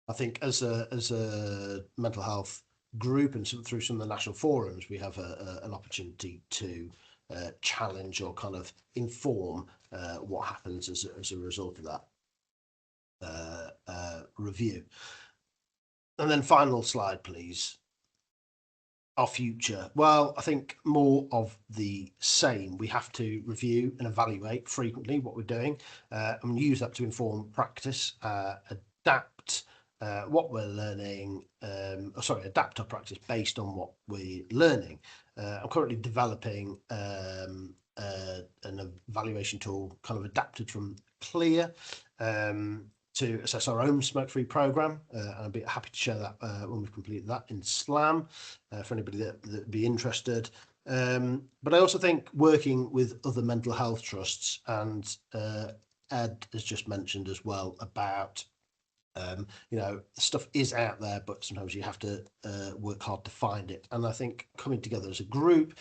I think as a mental health group, and through some of the national forums, we have an opportunity to challenge or kind of inform what happens as a result of that review. And then final slide, please. Our future. Well, I think more of the same. We have to review and evaluate frequently what we're doing, and use that to inform practice, adapt what we're learning, adapt our practice based on what we're learning. I'm currently developing an evaluation tool kind of adapted from Clear to assess our own smoke-free program, and I'd be happy to share that when we've completed that in SLAM for anybody that'd be interested. But I also think working with other mental health trusts, and Ed has just mentioned as well about stuff is out there, but sometimes you have to work hard to find it. And I think coming together as a group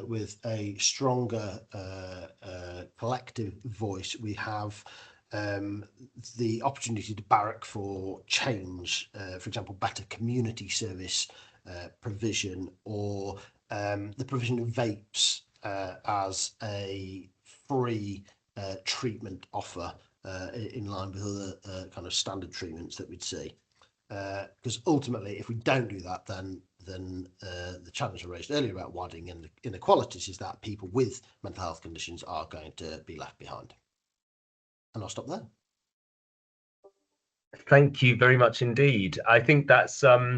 with a stronger collective voice, we have the opportunity to barrack for change, for example, better community service provision, or the provision of vapes as a free treatment offer in line with other kind of standard treatments that we'd see. Because ultimately, if we don't do that, then the challenge I raised earlier about widening inequalities is that people with mental health conditions are going to be left behind. And I'll stop there. Thank you very much indeed. I think that's a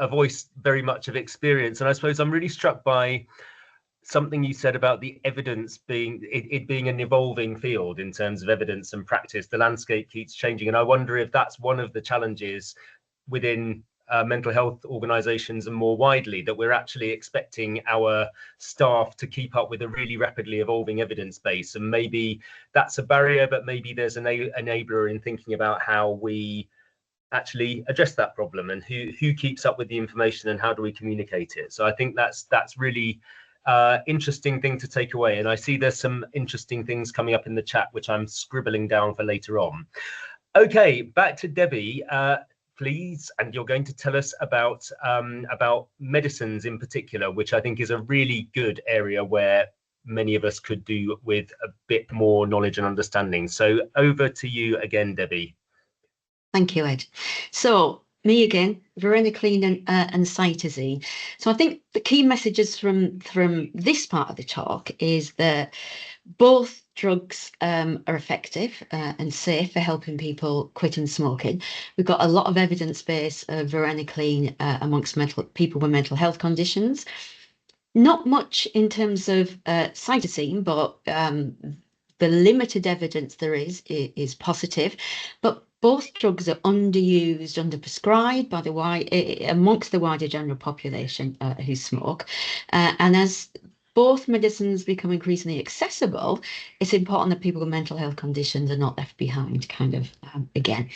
voice very much of experience. And I suppose I'm really struck by something you said about the evidence being it being an evolving field in terms of evidence and practice. The landscape keeps changing, and I wonder if that's one of the challenges within mental health organisations and more widely, that we're actually expecting our staff to keep up with a really rapidly evolving evidence base. And maybe that's a barrier, but maybe there's an enabler in thinking about how we actually address that problem, and who keeps up with the information and how do we communicate it. So I think that's really interesting thing to take away. And I see there's some interesting things coming up in the chat, which I'm scribbling down for later on. Okay, back to Debbie, please. And you're going to tell us about medicines in particular, which I think is a really good area where many of us could do with a bit more knowledge and understanding. So over to you again, Debbie. Thank you, Ed. So me again, varenicline and cytosine. So I think the key messages from this part of the talk is that both drugs are effective and safe for helping people quitting smoking. We've got a lot of evidence base of varenicline amongst people with mental health conditions. Not much in terms of cytosine, but the limited evidence there is positive. But both drugs are underused, underprescribed by amongst the wider general population who smoke. And as both medicines become increasingly accessible, it's important that people with mental health conditions are not left behind, kind of, again.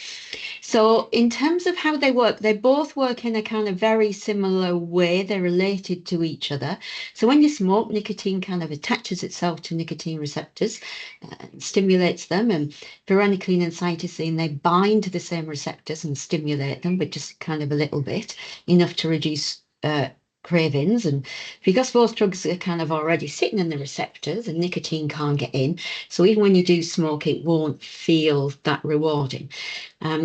So in terms of how they work, they both work in a kind of very similar way. They're related to each other. So when you smoke, nicotine kind of attaches itself to nicotine receptors, stimulates them, and varenicline and cytosine, they bind to the same receptors and stimulate them, but just kind of a little bit, enough to reduce cravings. And because both drugs are kind of already sitting in the receptors and nicotine can't get in, so even when you do smoke, it won't feel that rewarding.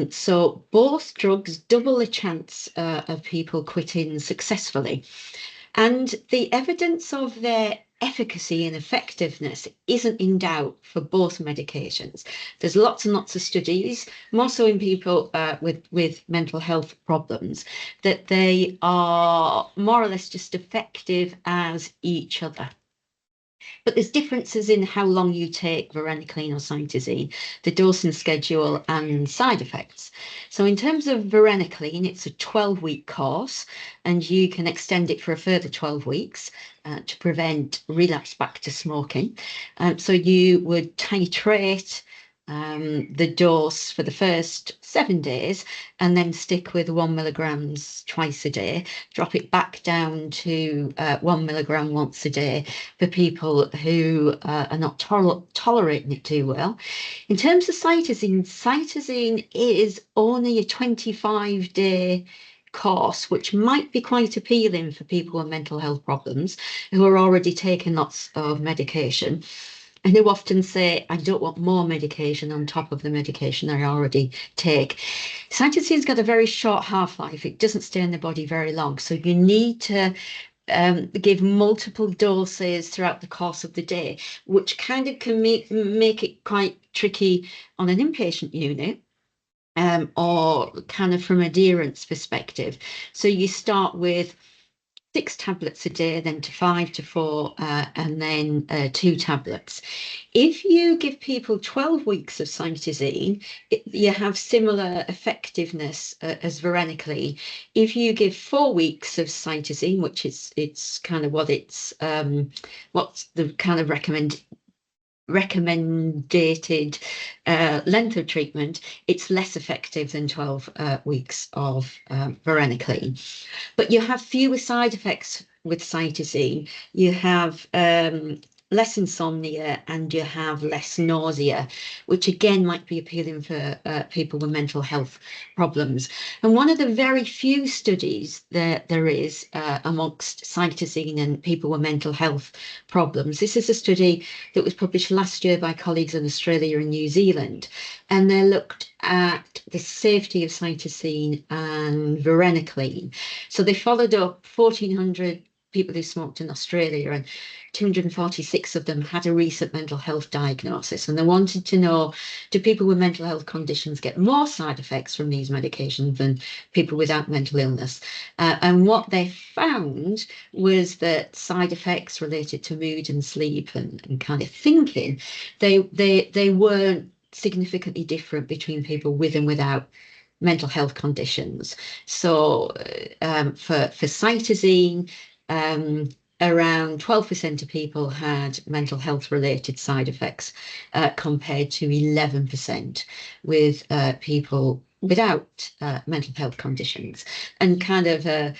So both drugs double the chance of people quitting successfully. And the evidence of their efficacy and effectiveness isn't in doubt for both medications. There's lots and lots of studies, more so in people with mental health problems, that they are more or less just effective as each other. But there's differences in how long you take varenicline or cytosine, the dosing schedule and side effects. So in terms of varenicline, it's a 12-week course, and you can extend it for a further 12 weeks to prevent relapse back to smoking. So you would titrate the dose for the first 7 days and then stick with 1 milligrams twice a day, drop it back down to 1 milligram once a day for people who are not tolerating it too well. In terms of cytosine is only a 25-day course, which might be quite appealing for people with mental health problems who are already taking lots of medication, and who often say, I don't want more medication on top of the medication I already take. Cytosine's got a very short half-life. It doesn't stay in the body very long. So you need to give multiple doses throughout the course of the day, which kind of can make it quite tricky on an inpatient unit. Or kind of from adherence perspective. So you start with 6 tablets a day, then to 5 to 4, and then 2 tablets. If you give people 12 weeks of cytosine, you have similar effectiveness as varenicline. If you give 4 weeks of cytosine, which is it's kind of what it's what's the kind of recommended length of treatment, it's less effective than 12 weeks of varenicline. But you have fewer side effects with cytosine. You have less insomnia and you have less nausea, which again might be appealing for people with mental health problems. And one of the very few studies that there is amongst cytosine and people with mental health problems, this is a study that was published last year by colleagues in Australia and New Zealand, and they looked at the safety of cytosine and varenicline. So they followed up 1,400 people who smoked in Australia, and 246 of them had a recent mental health diagnosis, and they wanted to know, do people with mental health conditions get more side effects from these medications than people without mental illness? And what they found was that side effects related to mood and sleep and kind of thinking, they weren't significantly different between people with and without mental health conditions. So for cytosine, around 12% of people had mental health related side effects compared to 11% with people without mental health conditions, and kind of a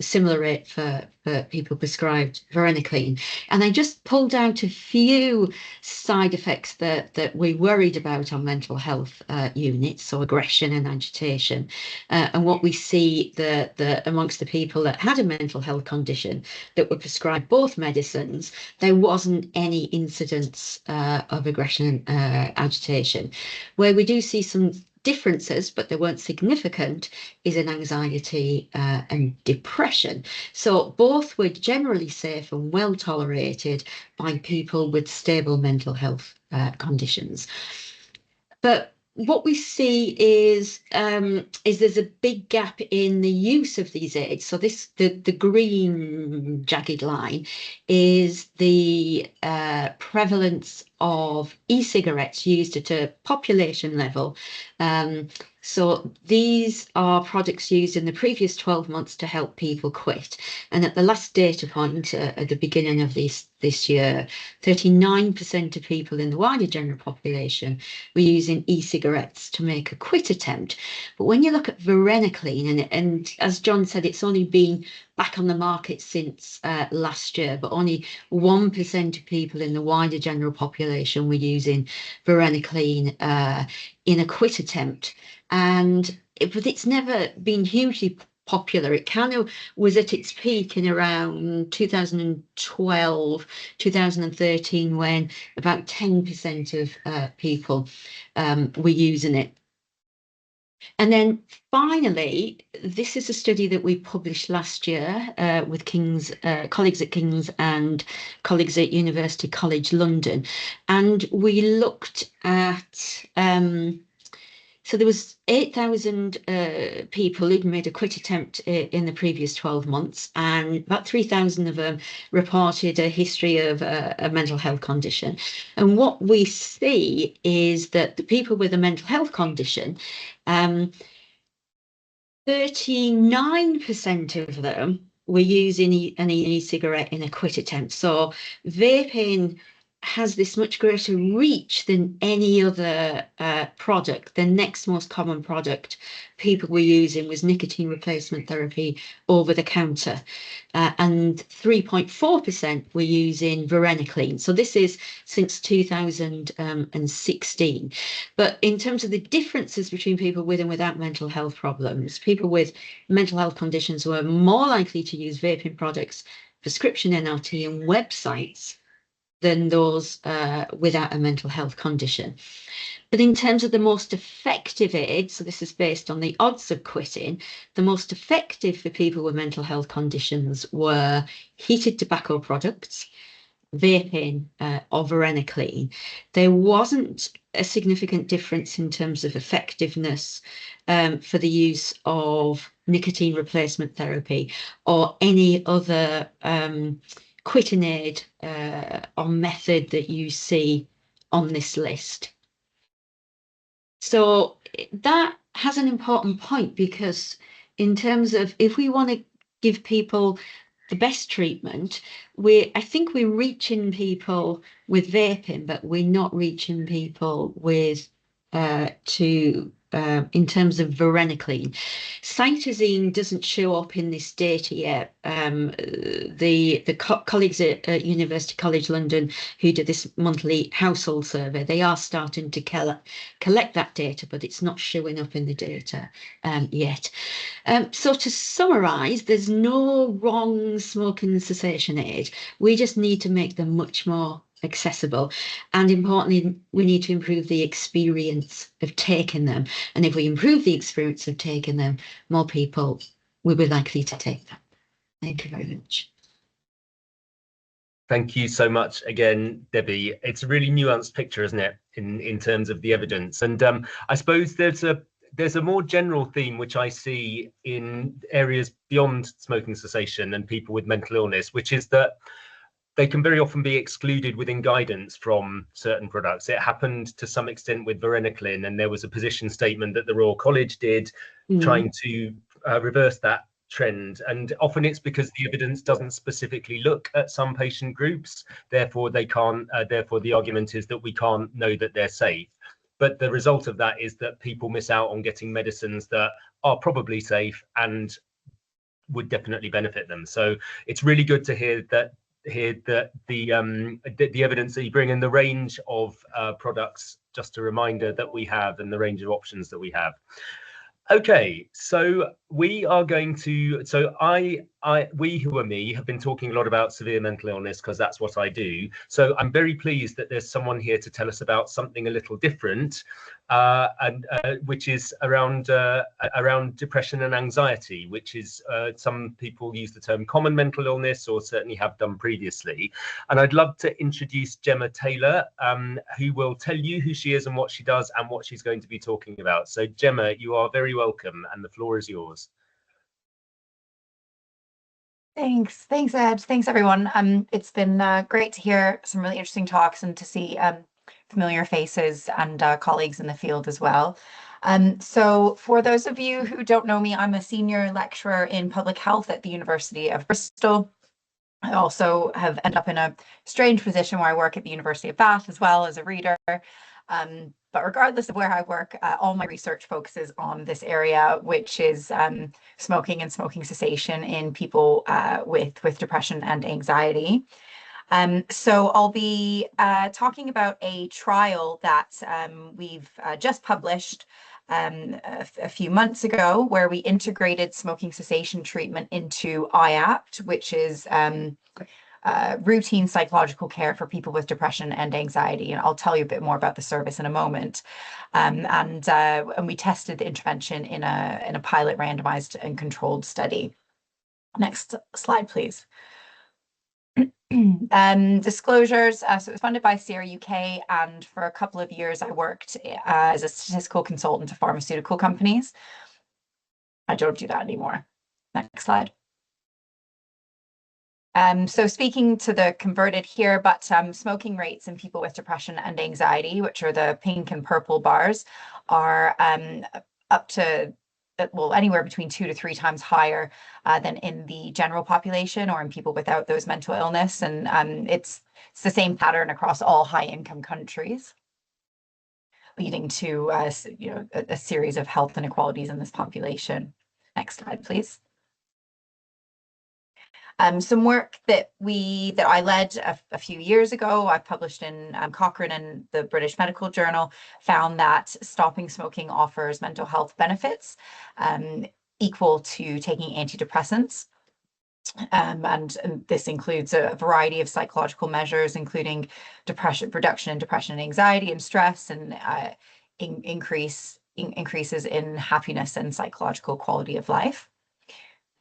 similar rate for people prescribed varenicline. And I just pulled out a few side effects that we worried about on mental health units, so aggression and agitation. And what we see that amongst the people that had a mental health condition that were prescribed both medicines, there wasn't any incidence of aggression and agitation. Where we do see some differences, but they weren't significant, is in anxiety and depression. So both were generally safe and well tolerated by people with stable mental health conditions. But what we see is there's a big gap in the use of these aids. So the green jagged line is the prevalence of e-cigarettes used at a population level So these are products used in the previous 12 months to help people quit. And at the last data point, at the beginning of this year, 39% of people in the wider general population were using e-cigarettes to make a quit attempt. But when you look at varenicline, and as John said, it's only been back on the market since last year, but only 1% of people in the wider general population were using varenicline in a quit attempt. But it's never been hugely popular. It kind of was at its peak in around 2012, 2013, when about 10% of people were using it. And then finally, this is a study that we published last year with colleagues at King's and colleagues at University College London. And we looked at, so there was 8,000 people who'd made a quit attempt in the previous 12 months, and about 3,000 of them reported a history of a mental health condition. And what we see is that the people with a mental health condition, 39% of them were using an e-cigarette in a quit attempt. So vaping has this much greater reach than any other product. The next most common product people were using was nicotine replacement therapy over the counter, and 3.4% were using varenicline. So this is since 2016. But in terms of the differences between people with and without mental health problems, people with mental health conditions were more likely to use vaping products, prescription NRT and websites than those without a mental health condition. But in terms of the most effective aid, so this is based on the odds of quitting, the most effective for people with mental health conditions were heated tobacco products, vaping, or varenicline. There wasn't a significant difference in terms of effectiveness for the use of nicotine replacement therapy or any other quitting aid or method that you see on this list. So that has an important point, because in terms of if we want to give people the best treatment, I think we're reaching people with vaping, but we're not reaching people with in terms of varenicline. Cytosine doesn't show up in this data yet. The colleagues at University College London who did this monthly household survey, they are starting to collect that data, but it's not showing up in the data yet. So to summarise, there's no wrong smoking cessation aid. We just need to make them much more accessible, and importantly, we need to improve the experience of taking them. And if we improve the experience of taking them, more people will be likely to take them. Thank you very much. Thank you so much again, Debbie. It's a really nuanced picture, isn't it, in terms of the evidence? And I suppose there's a more general theme which I see in areas beyond smoking cessation and people with mental illness, which is that they can very often be excluded within guidance from certain products. It happened to some extent with varenicline, and there was a position statement that the Royal College did trying to reverse that trend. And often it's because the evidence doesn't specifically look at some patient groups. Therefore, they can't. Therefore, the argument is that we can't know that they're safe. But the result of that is that people miss out on getting medicines that are probably safe and would definitely benefit them. So it's really good to hear that the evidence that you bring and the range of products, just a reminder that we have, and the range of options that we have. Okay, so we are going to, so we who are me have been talking a lot about severe mental illness because that's what I do. So I'm very pleased that there's someone here to tell us about something a little different, which is around depression and anxiety, which is some people use the term common mental illness, or certainly have done previously. And I'd love to introduce Gemma Taylor, who will tell you who she is and what she does and what she's going to be talking about. So Gemma, you are very welcome, and the floor is yours. Thanks, Ed. Thanks, everyone. It's been great to hear some really interesting talks and to see familiar faces and colleagues in the field as well. So for those of you who don't know me, I'm a senior lecturer in public health at the University of Bristol. I also have ended up in a strange position where I work at the University of Bath as well as a reader. But regardless of where I work, all my research focuses on this area, which is smoking and smoking cessation in people with depression and anxiety. So I'll be talking about a trial that we've just published a few months ago, where we integrated smoking cessation treatment into IAPT, which is routine psychological care for people with depression and anxiety. And I'll tell you a bit more about the service in a moment. And we tested the intervention in a pilot randomized and controlled study. Next slide, please. Disclosures. So it was funded by Sierra UK, and for a couple of years I worked as a statistical consultant to pharmaceutical companies. I don't do that anymore. Next slide. So speaking to the converted here, but smoking rates in people with depression and anxiety, which are the pink and purple bars, are up to, well, anywhere between 2 to 3 times higher than in the general population or in people without those mental illness. And it's the same pattern across all high income countries, leading to a series of health inequalities in this population. Next slide, please. Some work that I led a few years ago, I published in Cochrane and the British Medical Journal, found that stopping smoking offers mental health benefits equal to taking antidepressants. And this includes a variety of psychological measures, including reduction in depression and anxiety and stress, and increases in happiness and psychological quality of life.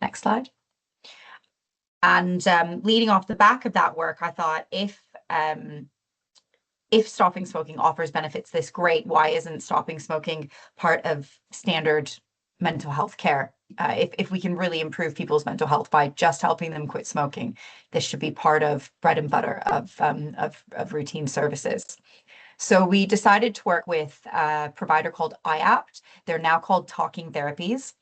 Next slide. And leading off the back of that work, I thought, if stopping smoking offers benefits this great, why isn't stopping smoking part of standard mental health care? If we can really improve people's mental health by just helping them quit smoking, this should be part of bread and butter of routine services. So we decided to work with a provider called IAPT. They're now called Talking Therapies.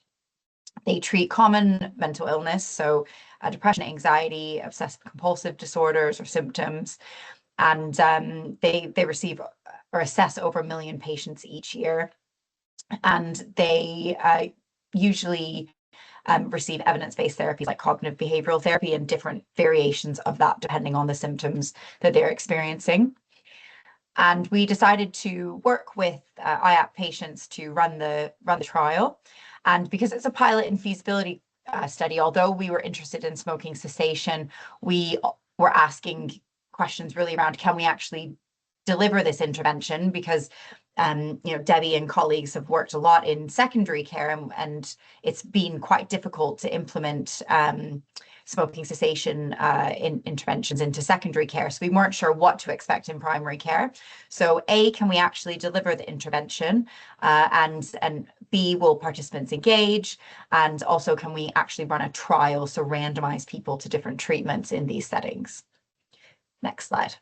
They treat common mental illness, so depression, anxiety, obsessive compulsive disorders or symptoms, and they receive or assess over 1 million patients each year, and they usually receive evidence-based therapies like cognitive behavioral therapy and different variations of that depending on the symptoms that they're experiencing. And we decided to work with IAPT patients to run the trial. And because it's a pilot and feasibility study, although we were interested in smoking cessation, we were asking questions really around, can we actually deliver this intervention? Because Debbie and colleagues have worked a lot in secondary care, and it's been quite difficult to implement smoking cessation interventions into secondary care. So we weren't sure what to expect in primary care. So A, can we actually deliver the intervention? And B, will participants engage? And also, can we actually run a trial, so randomize people to different treatments in these settings? Next slide.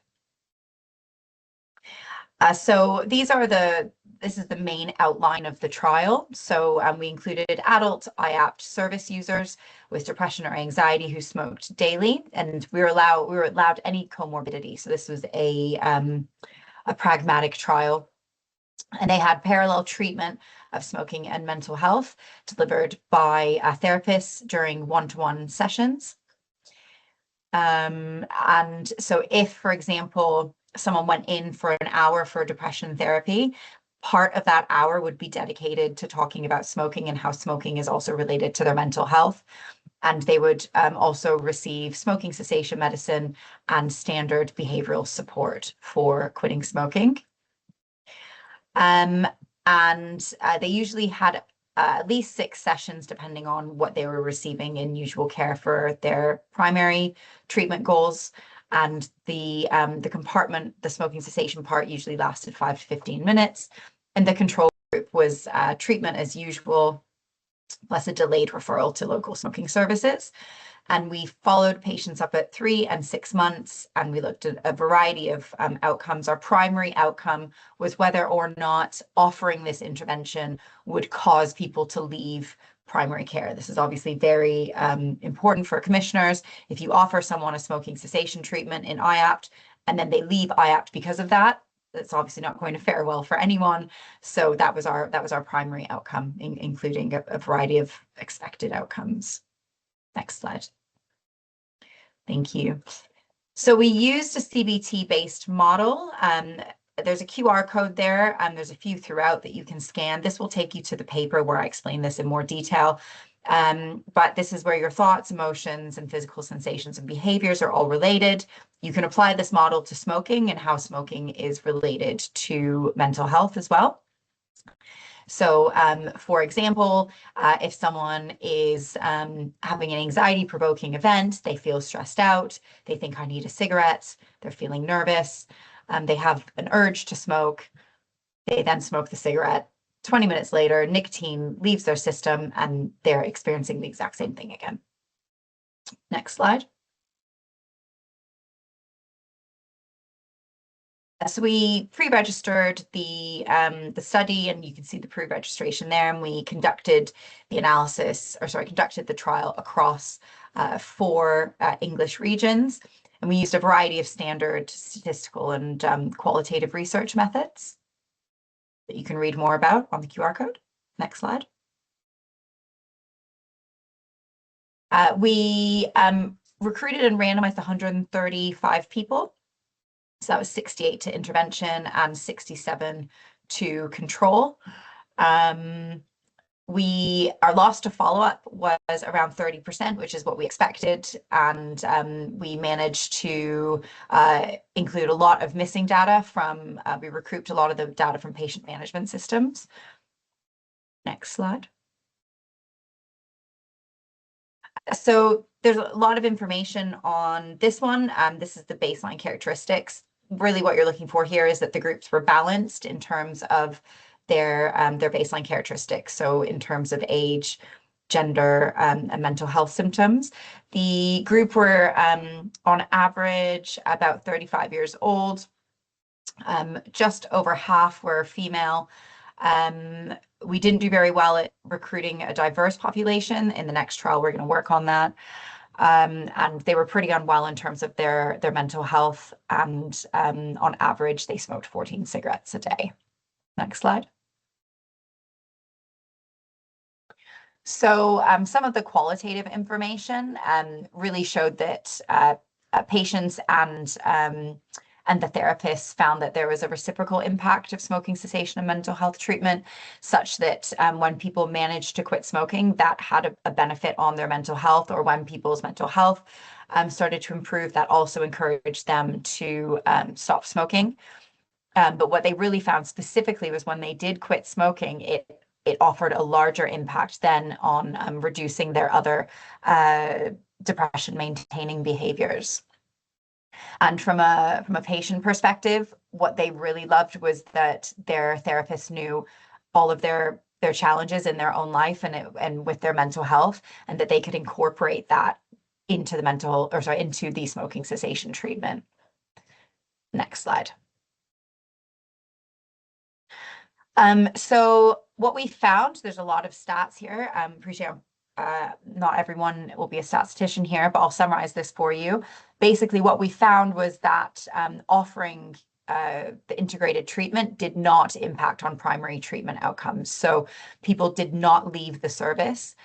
So this is the main outline of the trial. So we included adult IAPT service users with depression or anxiety who smoked daily, and we were allowed any comorbidity. So this was a pragmatic trial, and they had parallel treatment of smoking and mental health delivered by therapists during one-to-one sessions. And so if, for example, someone went in for an hour for depression therapy, part of that hour would be dedicated to talking about smoking and how smoking is also related to their mental health. And they would also receive smoking cessation medicine and standard behavioral support for quitting smoking. And they usually had at least 6 sessions, depending on what they were receiving in usual care for their primary treatment goals. And the compartment, the smoking cessation part, usually lasted 5 to 15 minutes. And the control group was treatment as usual plus a delayed referral to local smoking services. And we followed patients up at 3 and 6 months, and we looked at a variety of outcomes. Our primary outcome was whether or not offering this intervention would cause people to leave primary care. This is obviously very important for commissioners. If you offer someone a smoking cessation treatment in IAPT and then they leave IAPT because of that, that's obviously not going to fare well for anyone. So that was our primary outcome, including a variety of expected outcomes. Next slide. Thank you. So we used a CBT-based model. There's a QR code there, and there's a few throughout that you can scan. This will take you to the paper where I explain this in more detail. But this is where your thoughts, emotions, and physical sensations and behaviors are all related. You can apply this model to smoking and how smoking is related to mental health as well. So, for example, if someone is having an anxiety-provoking event, they feel stressed out, they think I need a cigarette, they're feeling nervous, they have an urge to smoke, they then smoke the cigarette. 20 minutes later, nicotine leaves their system and they're experiencing the exact same thing again. Next slide. So we pre-registered the study, and you can see the pre-registration there, and we conducted the conducted the trial across 4 English regions, and we used a variety of standard statistical and qualitative research methods that you can read more about on the QR code. Next slide. We recruited and randomized 135 people. So that was 68 to intervention and 67 to control. Our loss to follow-up was around 30%, which is what we expected. And we managed to include a lot of missing data from, we recouped a lot of the data from patient management systems. Next slide. So there's a lot of information on this one. This is the baseline characteristics. Really what you're looking for here is that the groups were balanced in terms of their baseline characteristics. So in terms of age, gender, and mental health symptoms. The group were on average about 35 years old. Just over half were female. We didn't do very well at recruiting a diverse population. In the next trial, we're going to work on that. And they were pretty unwell in terms of their mental health. And on average, they smoked 14 cigarettes a day. Next slide. So some of the qualitative information really showed that patients and the therapists found that there was a reciprocal impact of smoking cessation and mental health treatment, such that when people managed to quit smoking, that had a benefit on their mental health, or when people's mental health started to improve, that also encouraged them to stop smoking. But what they really found specifically was when they did quit smoking, it offered a larger impact then on reducing their other depression maintaining behaviors. And from a patient perspective, what they really loved was that their therapist knew all of their challenges in their own life and with their mental health, and that they could incorporate that into into the smoking cessation treatment. Next slide. So what we found, there's a lot of stats here. Appreciate not everyone will be a statistician here, but I'll summarize this for you. Basically, what we found was that offering the integrated treatment did not impact on primary treatment outcomes. So people did not leave the service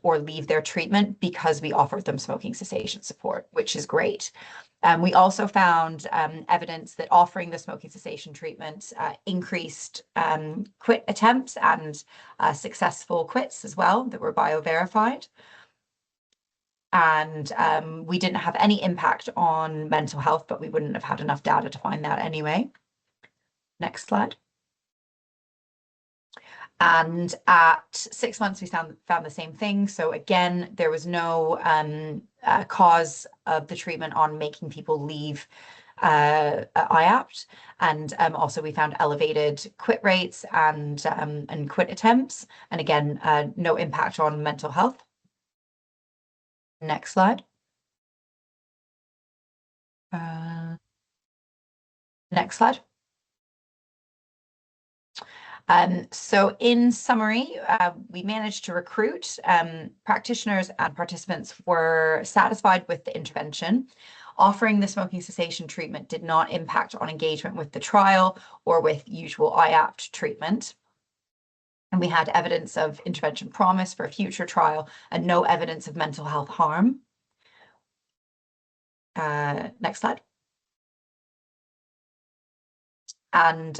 or leave their treatment because we offered them smoking cessation support, which is great. We also found evidence that offering the smoking cessation treatment increased quit attempts and successful quits as well that were bio-verified. And we didn't have any impact on mental health, but we wouldn't have had enough data to find that anyway. Next slide. And at 6 months, we found the same thing. So again, there was no cause of the treatment on making people leave IAPT, and also we found elevated quit rates and quit attempts, and again, no impact on mental health. Next slide. Next slide. So in summary, we managed to recruit. Practitioners and participants were satisfied with the intervention. Offering the smoking cessation treatment did not impact on engagement with the trial or with usual IAPT treatment. And we had evidence of intervention promise for a future trial and no evidence of mental health harm. Next slide. And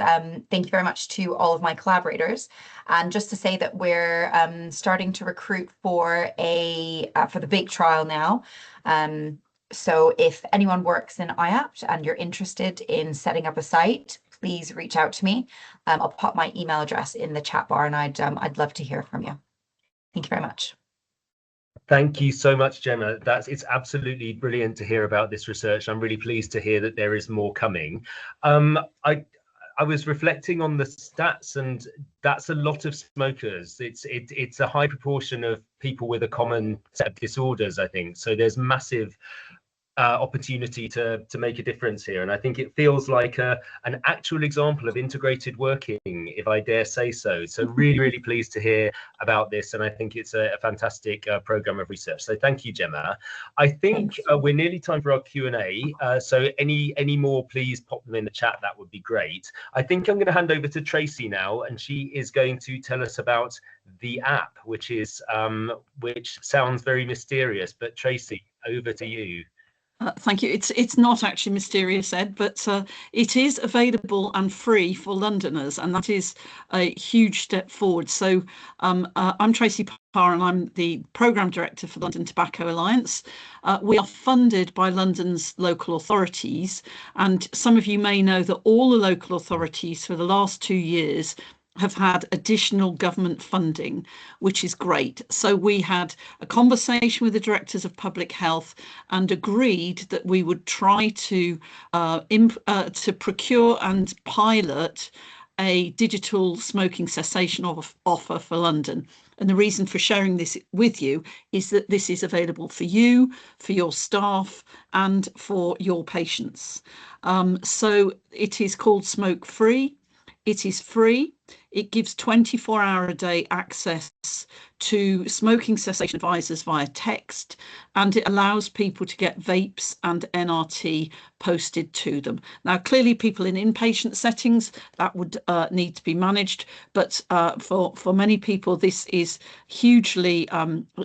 thank you very much to all of my collaborators. And just to say that we're starting to recruit for the big trial now. So if anyone works in IAPT and you're interested in setting up a site, please reach out to me. I'll pop my email address in the chat bar, and I'd love to hear from you. Thank you very much. Thank you so much, Gemma. It's absolutely brilliant to hear about this research. I'm really pleased to hear that there is more coming. I was reflecting on the stats, and that's a lot of smokers. It's a high proportion of people with a common set of disorders, I think. So there's massive opportunity to make a difference here, and I think it feels like an actual example of integrated working, if I dare say so. So really pleased to hear about this, and I think it's a fantastic program of research. So thank you, Gemma. I think we're nearly time for our Q&A, so any more, please pop them in the chat. That would be great. I think I'm going to hand over to Tracy now, and she is going to tell us about the app, which sounds very mysterious, but Tracy, over to you. Thank you. It's not actually mysterious, Ed, but it is available and free for Londoners, and that is a huge step forward. So I'm Tracy Parr, and I'm the Programme Director for the London Tobacco Alliance. We are funded by London's local authorities, and some of you may know that all the local authorities for the last 2 years have had additional government funding, which is great. So we had a conversation with the directors of public health and agreed that we would try to procure and pilot a digital smoking cessation offer for London. And the reason for sharing this with you is that this is available for you, for your staff, and for your patients. So it is called SmokeFree. It is free. It gives 24-hour-a-day access to smoking cessation advisors via text, and it allows people to get vapes and NRT posted to them. Now, clearly, people in inpatient settings, that would need to be managed, but for many people, this is hugely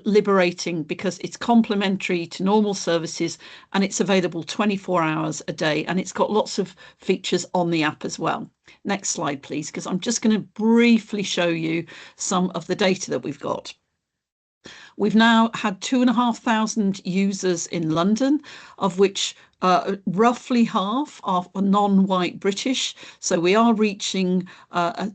liberating because it's complementary to normal services, and it's available 24 hours a day, and it's got lots of features on the app as well. Next slide, please, because I'm just going to briefly show you some of the data that we've got. We've now had 2,500 users in London, of which roughly half are non-white British. So we are reaching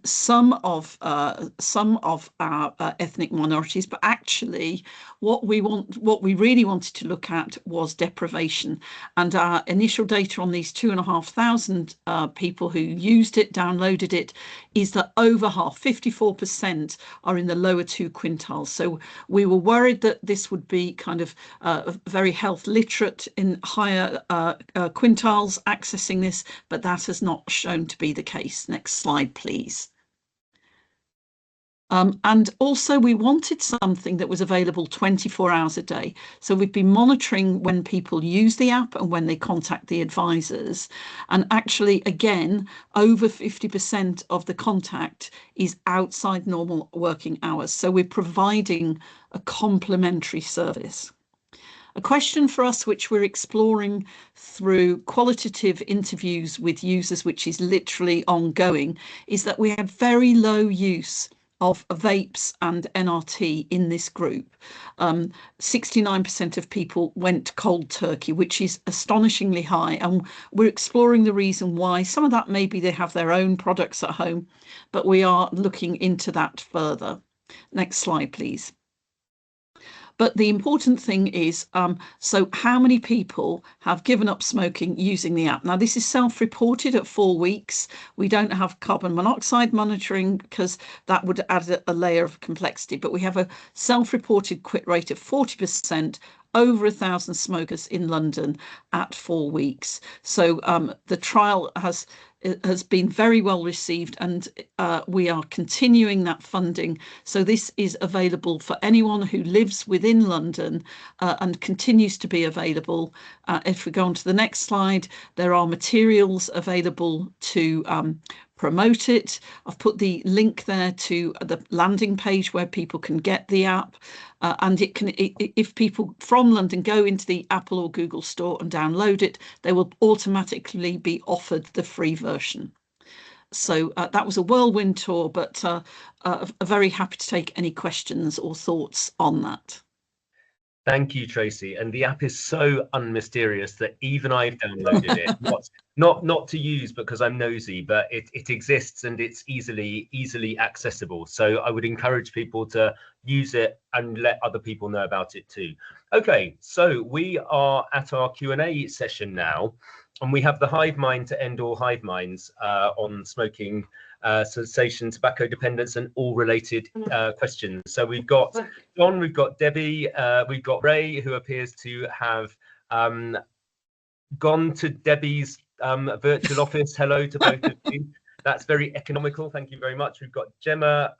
some of our ethnic minorities, but actually what we really wanted to look at was deprivation. And our initial data on these 2,500 people who used it, downloaded it, is that over half, 54%, are in the lower 2 quintiles. So we were worried that this would be kind of very health literate in higher quintiles accessing this, but that has not shown to be the case. Next slide, please. And also we wanted something that was available 24 hours a day. So we've been monitoring when people use the app and when they contact the advisors. And actually, again, over 50% of the contact is outside normal working hours. So we're providing a complementary service. A question for us, which we're exploring through qualitative interviews with users, which is literally ongoing, is that we have very low use of vapes and NRT in this group. 69% of people went cold turkey, which is astonishingly high. And we're exploring the reason why. Some of that maybe they have their own products at home, but we are looking into that further. Next slide, please. But the important thing is, so how many people have given up smoking using the app? Now, this is self-reported at 4 weeks. We don't have carbon monoxide monitoring because that would add a layer of complexity, but we have a self-reported quit rate of 40%, over 1,000 smokers in London at 4 weeks. So the trial has been very well received, and we are continuing that funding. So this is available for anyone who lives within London and continues to be available. If we go on to the next slide, there are materials available to promote it. I've put the link there to the landing page where people can get the app, and if people from London go into the Apple or Google store and download it, they will automatically be offered the free version. So that was a whirlwind tour, but very happy to take any questions or thoughts on that. Thank you, Tracy. And the app is so unmysterious that even I've downloaded it, not to use because I'm nosy, but it exists and it's easily accessible. So I would encourage people to use it and let other people know about it too. Okay, so we are at our Q&A session now, and we have the hive mind to end all hive minds on smoking cessation, tobacco dependence, and all related questions. So we've got John, we've got Debbie, we've got Ray, who appears to have gone to Debbie's virtual office. Hello to both of you. That's very economical. Thank you very much. We've got Gemma,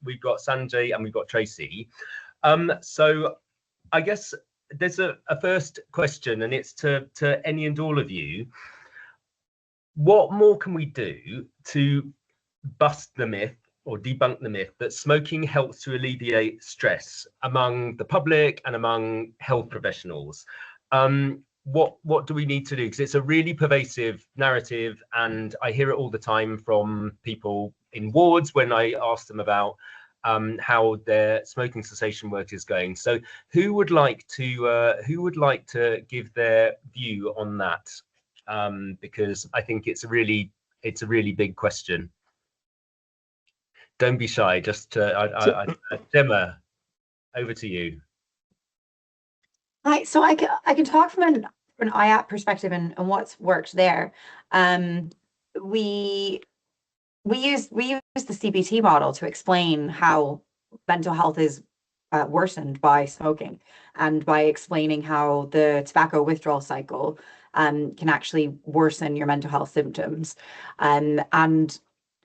we've got Sanjay, and we've got Tracy. So I guess there's a first question, and it's to any and all of you. What more can we do to bust the myth or debunk the myth that smoking helps to alleviate stress among the public and among health professionals? What do we need to do? Because it's a really pervasive narrative, and I hear it all the time from people in wards when I ask them about how their smoking cessation work is going. So who would like to give their view on that? Because I think it's a really big question. Don't be shy. Just Gemma, over to you. Hi. So I can talk from an IAP perspective and what's worked there. We use the CBT model to explain how mental health is worsened by smoking, and by explaining how the tobacco withdrawal cycle can actually worsen your mental health symptoms, and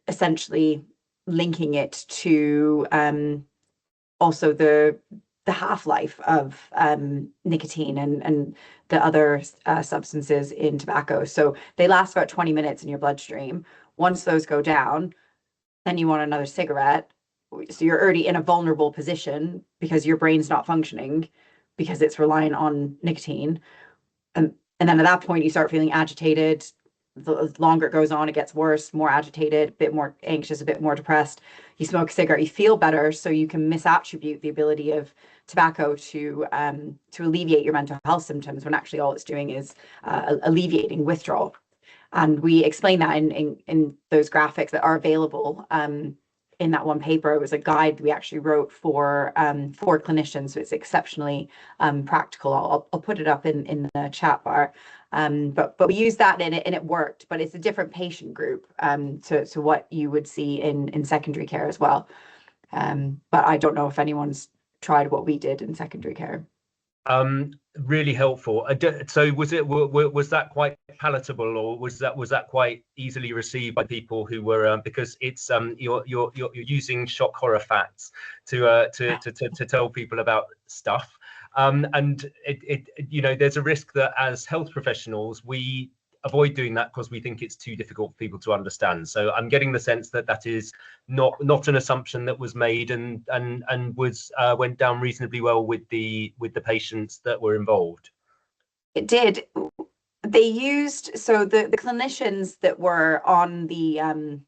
essentially linking it to also the half-life of nicotine and the other substances in tobacco. So they last about 20 minutes in your bloodstream. Once those go down, then you want another cigarette. So you're already in a vulnerable position because your brain's not functioning because it's relying on nicotine. And then at that point, you start feeling agitated. The longer it goes on, it gets worse, more agitated, a bit more anxious, a bit more depressed. You smoke a cigarette, you feel better, so you can misattribute the ability of tobacco to alleviate your mental health symptoms, when actually all it's doing is alleviating withdrawal. And we explain that in those graphics that are available in that one paper. It was a guide we actually wrote for clinicians, so it's exceptionally practical. I'll put it up in the chat bar. But we used that and it worked, but it's a different patient group to what you would see in secondary care as well. But I don't know if anyone's tried what we did in secondary care. Really helpful. So was that quite palatable, or was that quite easily received by people who were because it's you're using shock horror facts to tell people about stuff, and it there's a risk that as health professionals we avoid doing that because we think it's too difficult for people to understand. So I'm getting the sense that that is not an assumption that was made and was went down reasonably well with the patients that were involved. It did. They used, so the clinicians that were on the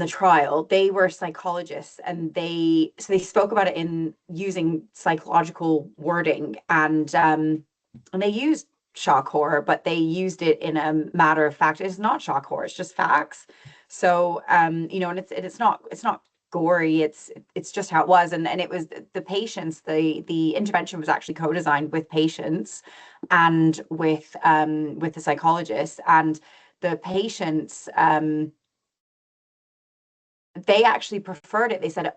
trial, they were psychologists, and they spoke about it in using psychological wording, and they used shock horror, but they used it in a matter of fact. It's not shock horror, it's just facts. So and it's not gory. It's just how it was. And it was the patients, the intervention was actually co-designed with patients and with the psychologists, and the patients, they actually preferred it. They said,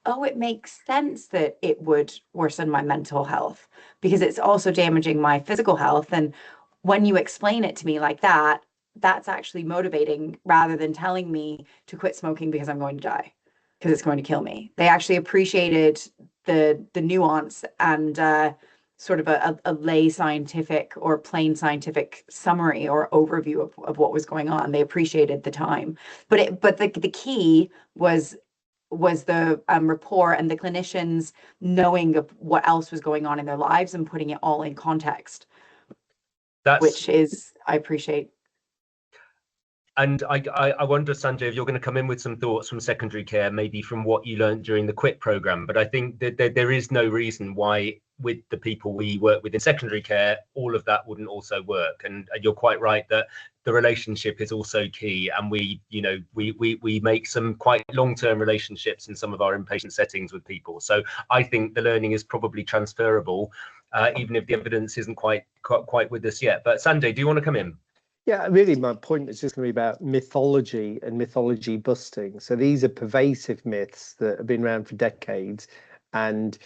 oh, it makes sense that it would worsen my mental health because it's also damaging my physical health. And when you explain it to me like that, that's actually motivating rather than telling me to quit smoking because I'm going to die, because it's going to kill me. They actually appreciated the nuance and sort of a lay scientific or plain scientific summary or overview of what was going on. They appreciated the time. But the key was the rapport and the clinicians knowing of what else was going on in their lives and putting it all in context. Which is, I appreciate. And I wonder, Sanjay, if you're going to come in with some thoughts from secondary care, maybe from what you learned during the QUIT program. But I think that there is no reason why, with the people we work with in secondary care, all of that wouldn't also work. And you're quite right that the relationship is also key. And we make some quite long-term relationships in some of our inpatient settings with people. So I think the learning is probably transferable, even if the evidence isn't quite with us yet. But Sanjay, do you want to come in? Yeah, really, my point is just going to be about mythology and mythology busting. So these are pervasive myths that have been around for decades. And,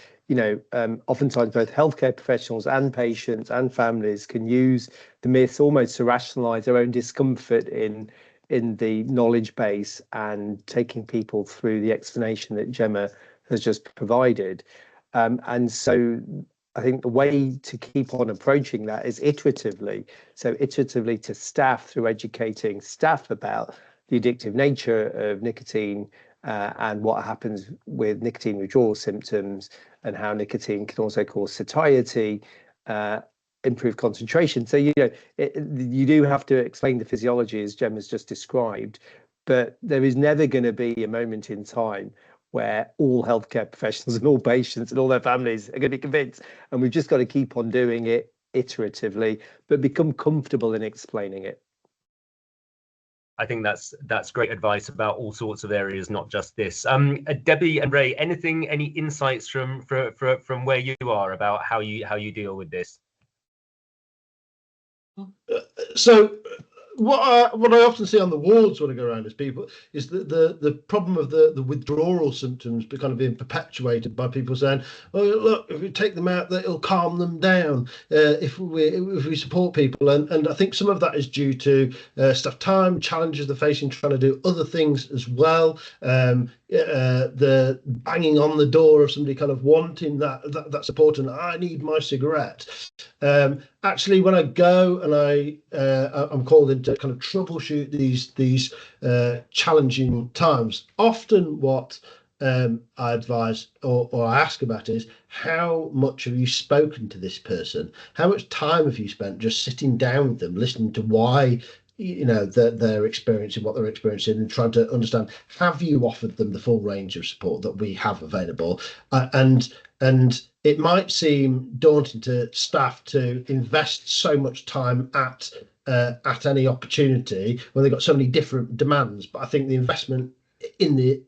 oftentimes both healthcare professionals and patients and families can use the myths almost to rationalize their own discomfort in the knowledge base and taking people through the explanation that Gemma has just provided. And so I think the way to keep on approaching that is iteratively. So iteratively to staff, through educating staff about the addictive nature of nicotine and what happens with nicotine withdrawal symptoms, and how nicotine can also cause satiety, improve concentration. So, you do have to explain the physiology as Gemma's just described, but there is never going to be a moment in time where all healthcare professionals and all patients and all their families are going to be convinced. And we've just got to keep on doing it iteratively, but become comfortable in explaining it. I think that's great advice about all sorts of areas, not just this. Debbie and Ray, any insights from where you are about how you deal with this? So what I often see on the wards when I go around is the problem of the withdrawal symptoms kind of being perpetuated by people saying, oh, look, if we take them out, that it'll calm them down if we support people. And I think some of that is due to staff time, challenges they're facing, trying to do other things as well. The banging on the door of somebody kind of wanting that support, and I need my cigarette. Actually, when I go and I'm called in to kind of troubleshoot these challenging times, often what I advise or I ask about is, how much have you spoken to this person? How much time have you spent just sitting down with them, listening to why that they're experiencing what they're experiencing, and trying to understand, have you offered them the full range of support that we have available? And it might seem daunting to staff to invest so much time at any opportunity when they've got so many different demands. But I think the investment in the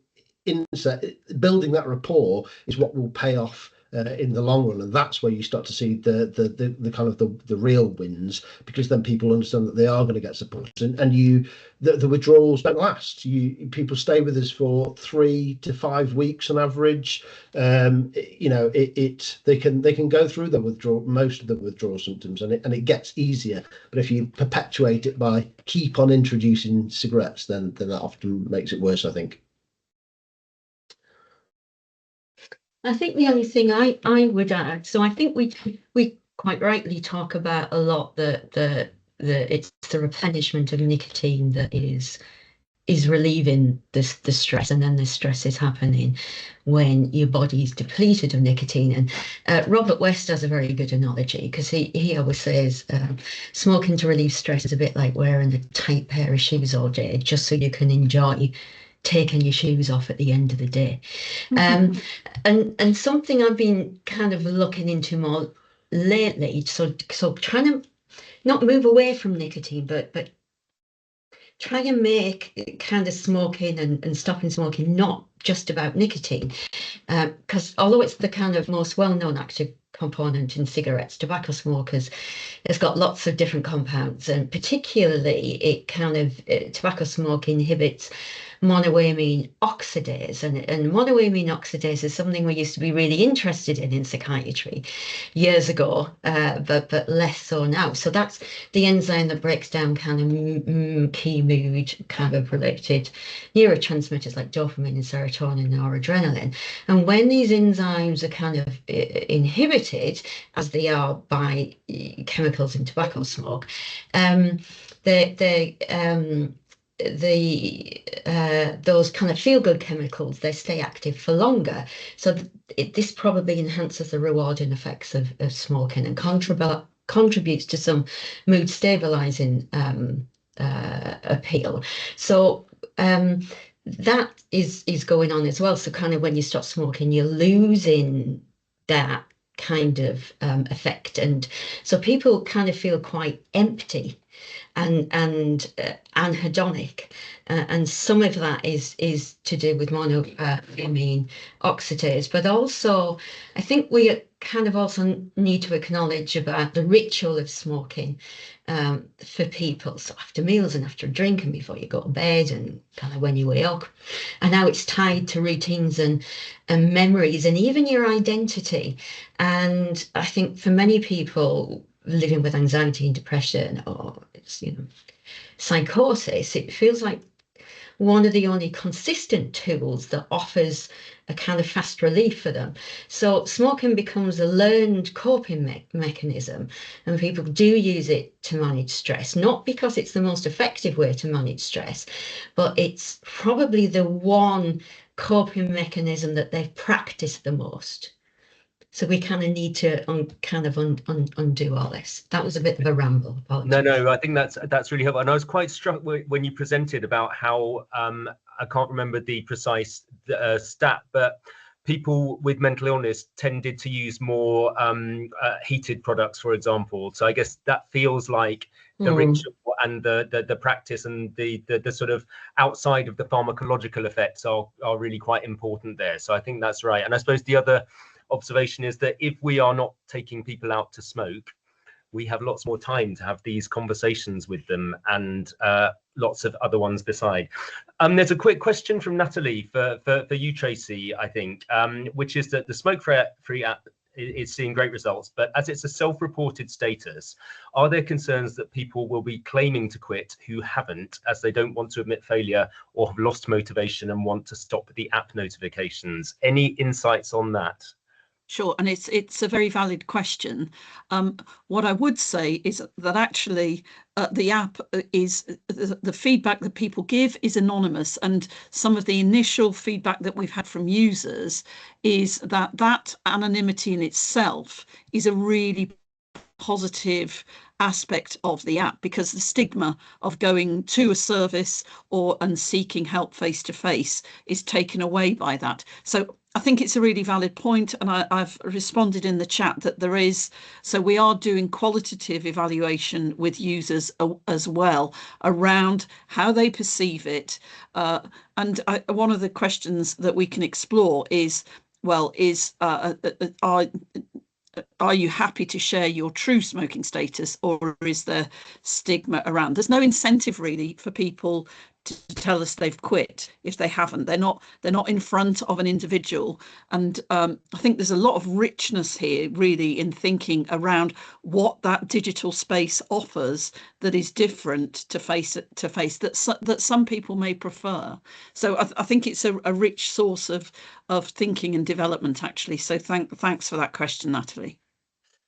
building that rapport is what will pay off in the long run, and that's where you start to see the kind of the real wins, because then people understand that they are going to get support, and the withdrawals don't last. People stay with us for 3 to 5 weeks on average. They can go through most of the withdrawal symptoms, and it gets easier. But if you perpetuate it by keep on introducing cigarettes, then that often makes it worse, I think. I think the only thing I would add, so I think we quite rightly talk about a lot that it's the replenishment of nicotine that is relieving the stress, and then the stress is happening when your body's depleted of nicotine. And Robert West has a very good analogy, because he always says smoking to relieve stress is a bit like wearing a tight pair of shoes all day just so you can enjoy taking your shoes off at the end of the day. And something I've been kind of looking into more lately, so trying to not move away from nicotine, but try and make kind of smoking and stopping smoking not just about nicotine, because although it's the kind of most well-known active component in cigarettes, tobacco smokers, it's got lots of different compounds, and particularly it kind of tobacco smoke inhibits monoamine oxidase, and monoamine oxidase is something we used to be really interested in psychiatry years ago, but less so now. So that's the enzyme that breaks down kind of key mood kind of related neurotransmitters like dopamine and serotonin or adrenaline. And when these enzymes are kind of inhibited, as they are by chemicals in tobacco smoke, those kind of feel-good chemicals, they stay active for longer. So this probably enhances the rewarding effects of smoking and contributes to some mood stabilizing appeal. So that is going on as well. So kind of when you stop smoking, you're losing that kind of effect, and so people kind of feel quite empty and anhedonic, and some of that is to do with monoamine oxidase, but also I think we kind of also need to acknowledge about the ritual of smoking for people. So after meals and after a drink and before you go to bed and kind of when you wake up, and how it's tied to routines and memories and even your identity. And I think for many people living with anxiety and depression or psychosis, it feels like one of the only consistent tools that offers a kind of fast relief for them. So smoking becomes a learned coping mechanism, and people do use it to manage stress, not because it's the most effective way to manage stress, but it's probably the one coping mechanism that they've practiced the most. So we kind of need to undo all this. That was a bit of a ramble. Apologies. No, I think that's really helpful. And I was quite struck when you presented about how I can't remember the precise stat, but people with mental illness tended to use more heated products, for example. So I guess that feels like the ritual and the practice and the sort of outside of the pharmacological effects are really quite important there. So I think that's right. And I suppose the other observation is that if we are not taking people out to smoke, we have lots more time to have these conversations with them and lots of other ones beside. There's a quick question from Natalie for you, Tracy, I think, which is that the SmokeFree app is seeing great results, but as it's a self-reported status, are there concerns that people will be claiming to quit who haven't, as they don't want to admit failure or have lost motivation and want to stop the app notifications? Any insights on that? Sure, and it's a very valid question. What I would say is that actually the app is the feedback that people give is anonymous, and some of the initial feedback that we've had from users is that anonymity in itself is a really positive aspect of the app, because the stigma of going to a service and seeking help face to face is taken away by that. So I think it's a really valid point, and I've responded in the chat that there is. So we are doing qualitative evaluation with users as well around how they perceive it. And one of the questions that we can explore is, well, are you happy to share your true smoking status, or is there stigma around? There's no incentive really for people to tell us they've quit if they haven't. They're not in front of an individual, and I think there's a lot of richness here really in thinking around what that digital space offers that is different to face that some people may prefer. So I think it's a rich source of thinking and development actually. So thanks for that question, Natalie.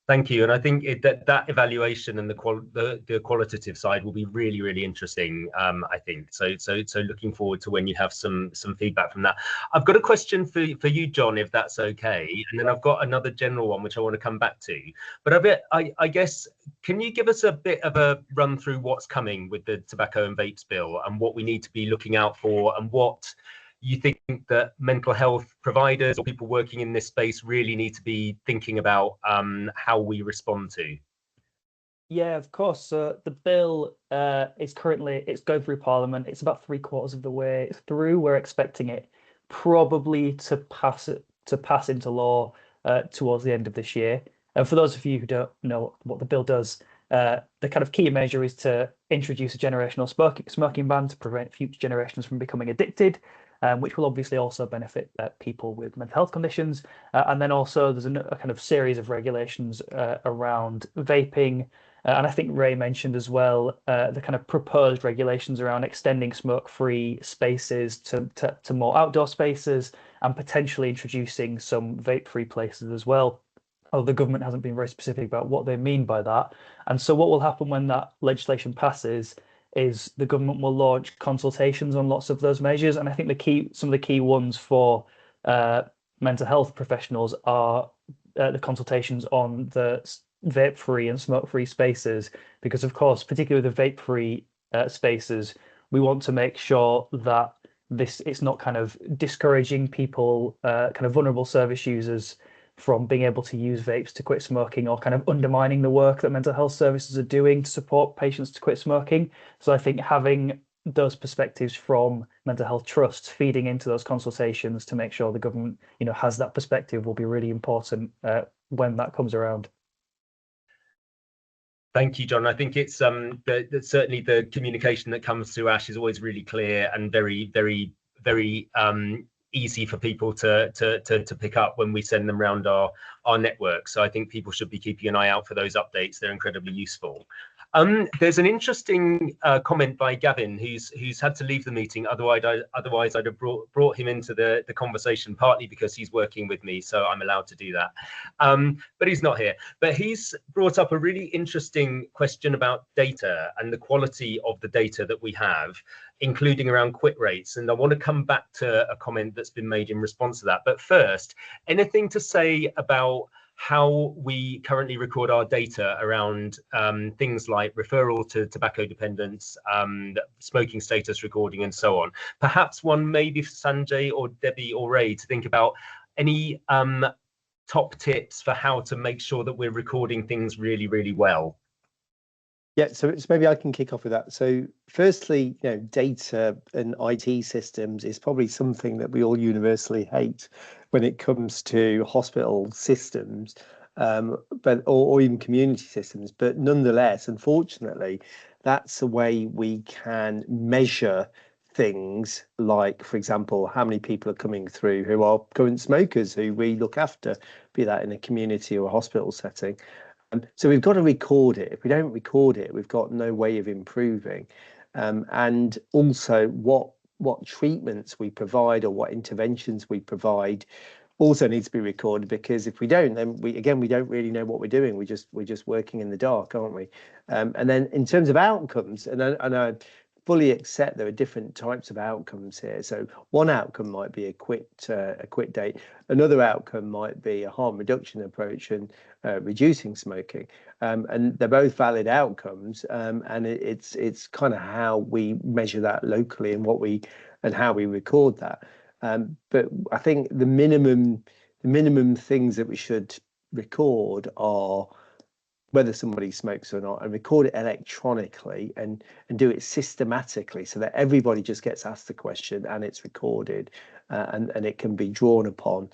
Thank you, and I think that evaluation and the qualitative side will be really, really interesting. I think so. Looking forward to when you have some feedback from that. I've got a question for you, John, if that's okay, and then I've got another general one which I want to come back to. But I guess, can you give us a bit of a run through what's coming with the tobacco and vapes bill and what we need to be looking out for, and what you think that mental health providers or people working in this space really need to be thinking about how we respond to? Yeah, of course. So the bill is currently, it's going through Parliament. It's about 3/4 of the way through. We're expecting it probably to pass into law towards the end of this year. And for those of you who don't know what the bill does, the kind of key measure is to introduce a generational smoking ban to prevent future generations from becoming addicted, which will obviously also benefit people with mental health conditions. And then also there's a kind of series of regulations around vaping. And I think Ray mentioned as well the kind of proposed regulations around extending smoke-free spaces to more outdoor spaces and potentially introducing some vape-free places as well. Although the government hasn't been very specific about what they mean by that. And so what will happen when that legislation passes is the government will launch consultations on lots of those measures. And I think some of the key ones for mental health professionals are the consultations on the vape-free and smoke-free spaces, because of course, particularly the vape-free spaces, we want to make sure that it's not kind of discouraging people, kind of vulnerable service users, from being able to use vapes to quit smoking, or kind of undermining the work that mental health services are doing to support patients to quit smoking. So I think having those perspectives from mental health trusts feeding into those consultations to make sure the government, has that perspective will be really important when that comes around. Thank you, John. I think it's certainly the communication that comes through Ash is always really clear and very, very, very easy for people to pick up when we send them around our network. So I think people should be keeping an eye out for those updates. They're incredibly useful. There's an interesting comment by Gavin, who's had to leave the meeting. Otherwise I'd have brought him into the conversation, partly because he's working with me, so I'm allowed to do that. But he's not here. But he's brought up a really interesting question about data and the quality of the data that we have, including around quit rates. And I want to come back to a comment that's been made in response to that. But first, anything to say about how we currently record our data around things like referral to tobacco dependence, smoking status recording, and so on? Perhaps one maybe for Sanjay or Debbie or Ray to think about any top tips for how to make sure that we're recording things really, really well. Yeah, so maybe I can kick off with that. So firstly, data and IT systems is probably something that we all universally hate when it comes to hospital systems, or even community systems. But nonetheless, unfortunately, that's the way we can measure things like, for example, how many people are coming through who are current smokers who we look after, be that in a community or a hospital setting. So we've got to record it. If we don't record it, we've got no way of improving. And also what treatments we provide or what interventions we provide also needs to be recorded, because if we don't, then we don't really know what we're doing. We're just working in the dark, aren't we? And then in terms of outcomes, and I fully accept there are different types of outcomes here. So one outcome might be a quit date. Another outcome might be a harm reduction approach and reducing smoking. And they're both valid outcomes. And it's kind of how we measure that locally and how we record that. But I think the minimum things that we should record are whether somebody smokes or not, and record it electronically and do it systematically so that everybody just gets asked the question and it's recorded, and it can be drawn upon,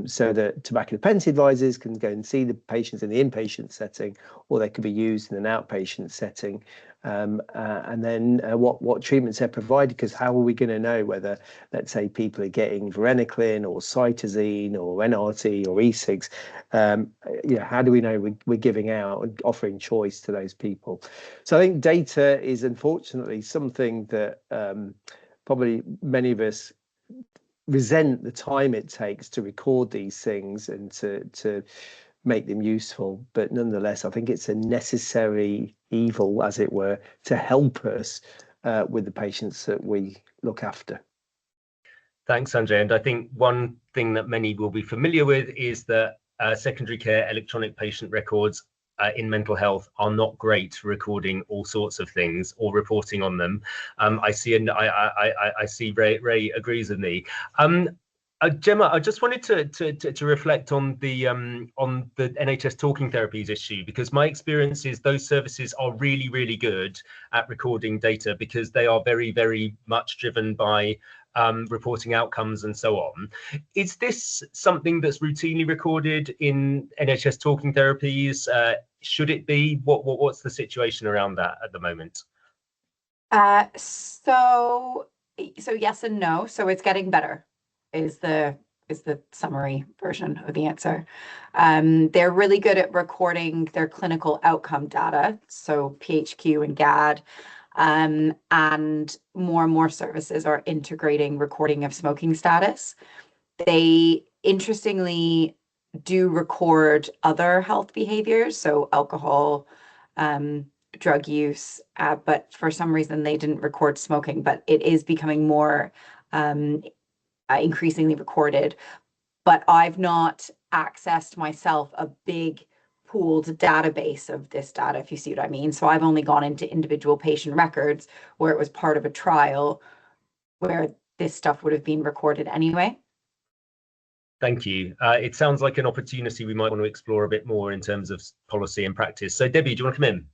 so that tobacco dependency advisors can go and see the patients in the inpatient setting, or they could be used in an outpatient setting. And then what treatments they're provided, because how are we going to know whether, let's say, people are getting varenicline or cytosine or NRT or e-cigs? How do we know we're giving out and offering choice to those people? So I think data is unfortunately something that probably many of us resent the time it takes to record these things and to make them useful. But nonetheless, I think it's a necessary evil, as it were, to help us with the patients that we look after. Thanks, Sanjay. And I think one thing that many will be familiar with is that secondary care electronic patient records in mental health are not great for recording all sorts of things or reporting on them. I see Ray agrees with me. Gemma, I just wanted to reflect on the NHS talking therapies issue, because my experience is those services are really, really good at recording data, because they are very, very much driven by reporting outcomes and so on. Is this something that's routinely recorded in NHS talking therapies? Should it be? What's the situation around that at the moment? So yes and no. So it's getting better is the summary version of the answer. They're really good at recording their clinical outcome data, so PHQ and GAD, and more services are integrating recording of smoking status. They interestingly do record other health behaviors, so alcohol, drug use, but for some reason they didn't record smoking, but it is becoming more increasingly recorded. But I've not accessed myself a big pooled database of this data, if you see what I mean. So I've only gone into individual patient records where it was part of a trial where this stuff would have been recorded anyway. Thank you. It sounds like an opportunity we might want to explore a bit more in terms of policy and practice. So Debbie, do you want to come in?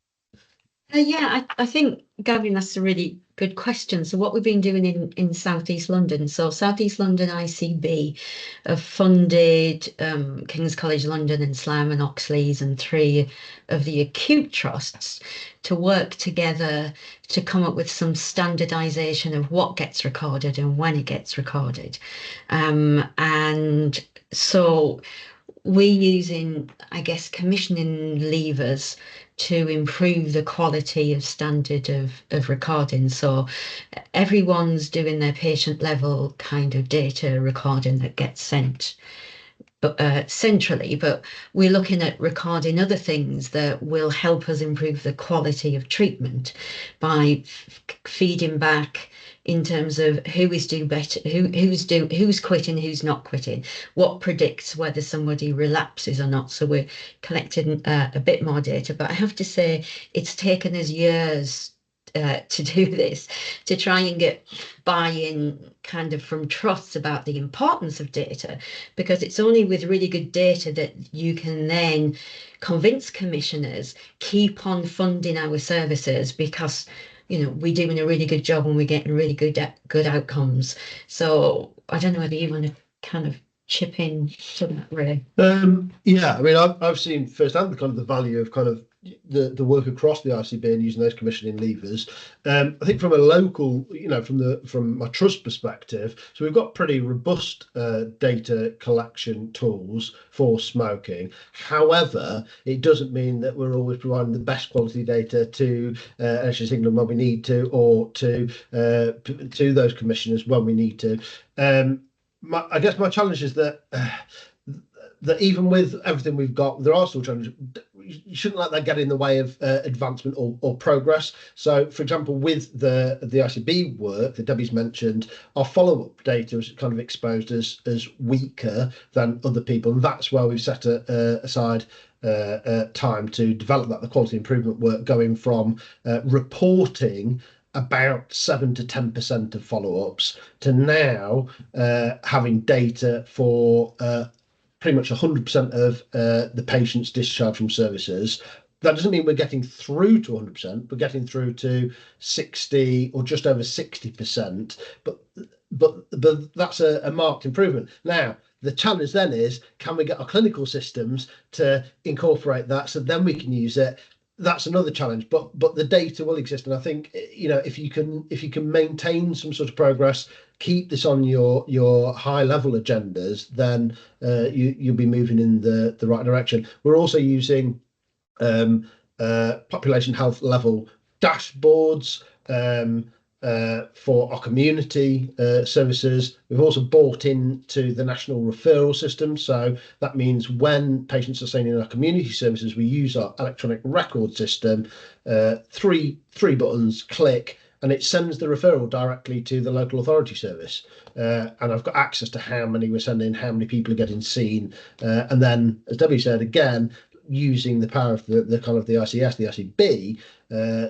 Yeah, I think, Gavin, that's a really good question. So what we've been doing in South East London, so South East London ICB have funded King's College London and Slough and Oxley's and 3 of the acute trusts to work together to come up with some standardization of what gets recorded and when it gets recorded. And so we're using, I guess, commissioning levers to improve the quality of standard of recording. So everyone's doing their patient level kind of data recording that gets sent centrally, but we're looking at recording other things that will help us improve the quality of treatment by feeding back in terms of who is doing better, who's quitting, who's not quitting, what predicts whether somebody relapses or not. So we're collecting a bit more data, but I have to say it's taken us years to do this, to try and get buy-in kind of from trusts about the importance of data, because it's only with really good data that you can then convince commissioners keep on funding our services, because we're doing a really good job and we're getting really good outcomes. So I don't know whether you want to kind of chip in to that, Ray. Yeah, I mean, I've seen firsthand the kind of the value of kind of the work across the ICB and using those commissioning levers. I think from a local, from my trust perspective, so we've got pretty robust data collection tools for smoking. However, it doesn't mean that we're always providing the best quality data to NHS England when we need to, or to those commissioners when we need to. I guess my challenge is that even with everything we've got, there are still challenges. You shouldn't let that get in the way of advancement or progress. So, for example, with the ICB work that Debbie's mentioned, our follow-up data is kind of exposed as weaker than other people, and that's where we've set aside time to develop the quality improvement work, going from reporting about 7 to 10% of follow-ups to now having data for pretty much 100% of the patients discharged from services. That doesn't mean we're getting through to 100%. We're getting through to 60 or just over 60%, but that's a marked improvement. Now, the challenge then is, can we get our clinical systems to incorporate that so then we can use it? That's another challenge, but the data will exist, and I think if you can maintain some sort of progress, keep this on your high level agendas, then you'll be moving in the right direction. We're also using population health level dashboards for our community services. We've also bought into the national referral system, so that means when patients are staying in our community services, we use our electronic record system. Three buttons, click, and it sends the referral directly to the local authority service. And I've got access to how many we're sending, how many people are getting seen, and then, as Debbie said, again, using the power of the kind of the ICS, the ICB,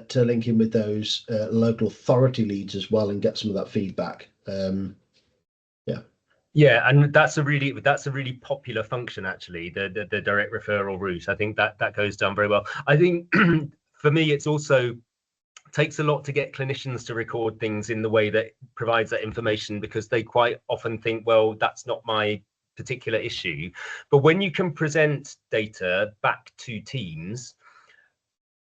to link in with those local authority leads as well and get some of that feedback. Yeah, and that's a really popular function actually, the direct referral route. I think that goes down very well. I think for me, it's also takes a lot to get clinicians to record things in the way that provides that information, because they quite often think, well, that's not my particular issue. But when you can present data back to teams,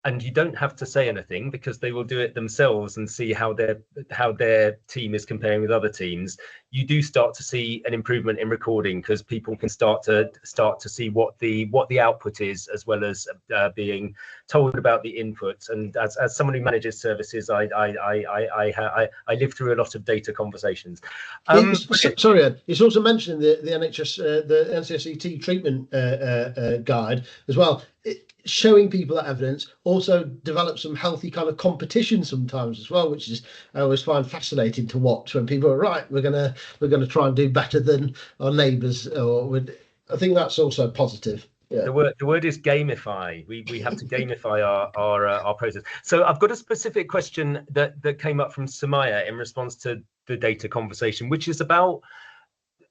and you don't have to say anything because they will do it themselves and see how their team is comparing with other teams, you do start to see an improvement in recording, because people can start to see what the output is, as well as being told about the input. And as someone who manages services, I live through a lot of data conversations. Sorry, Ed, it's also mentioned in the NHS the NCSET treatment guide as well. Showing people that evidence also develops some healthy kind of competition sometimes as well, which is I always find fascinating to watch, when people are right, we're gonna try and do better than our neighbours, I think that's also positive. Yeah. The word is gamify. We have to gamify our process. So I've got a specific question that came up from Samaya in response to the data conversation, which is about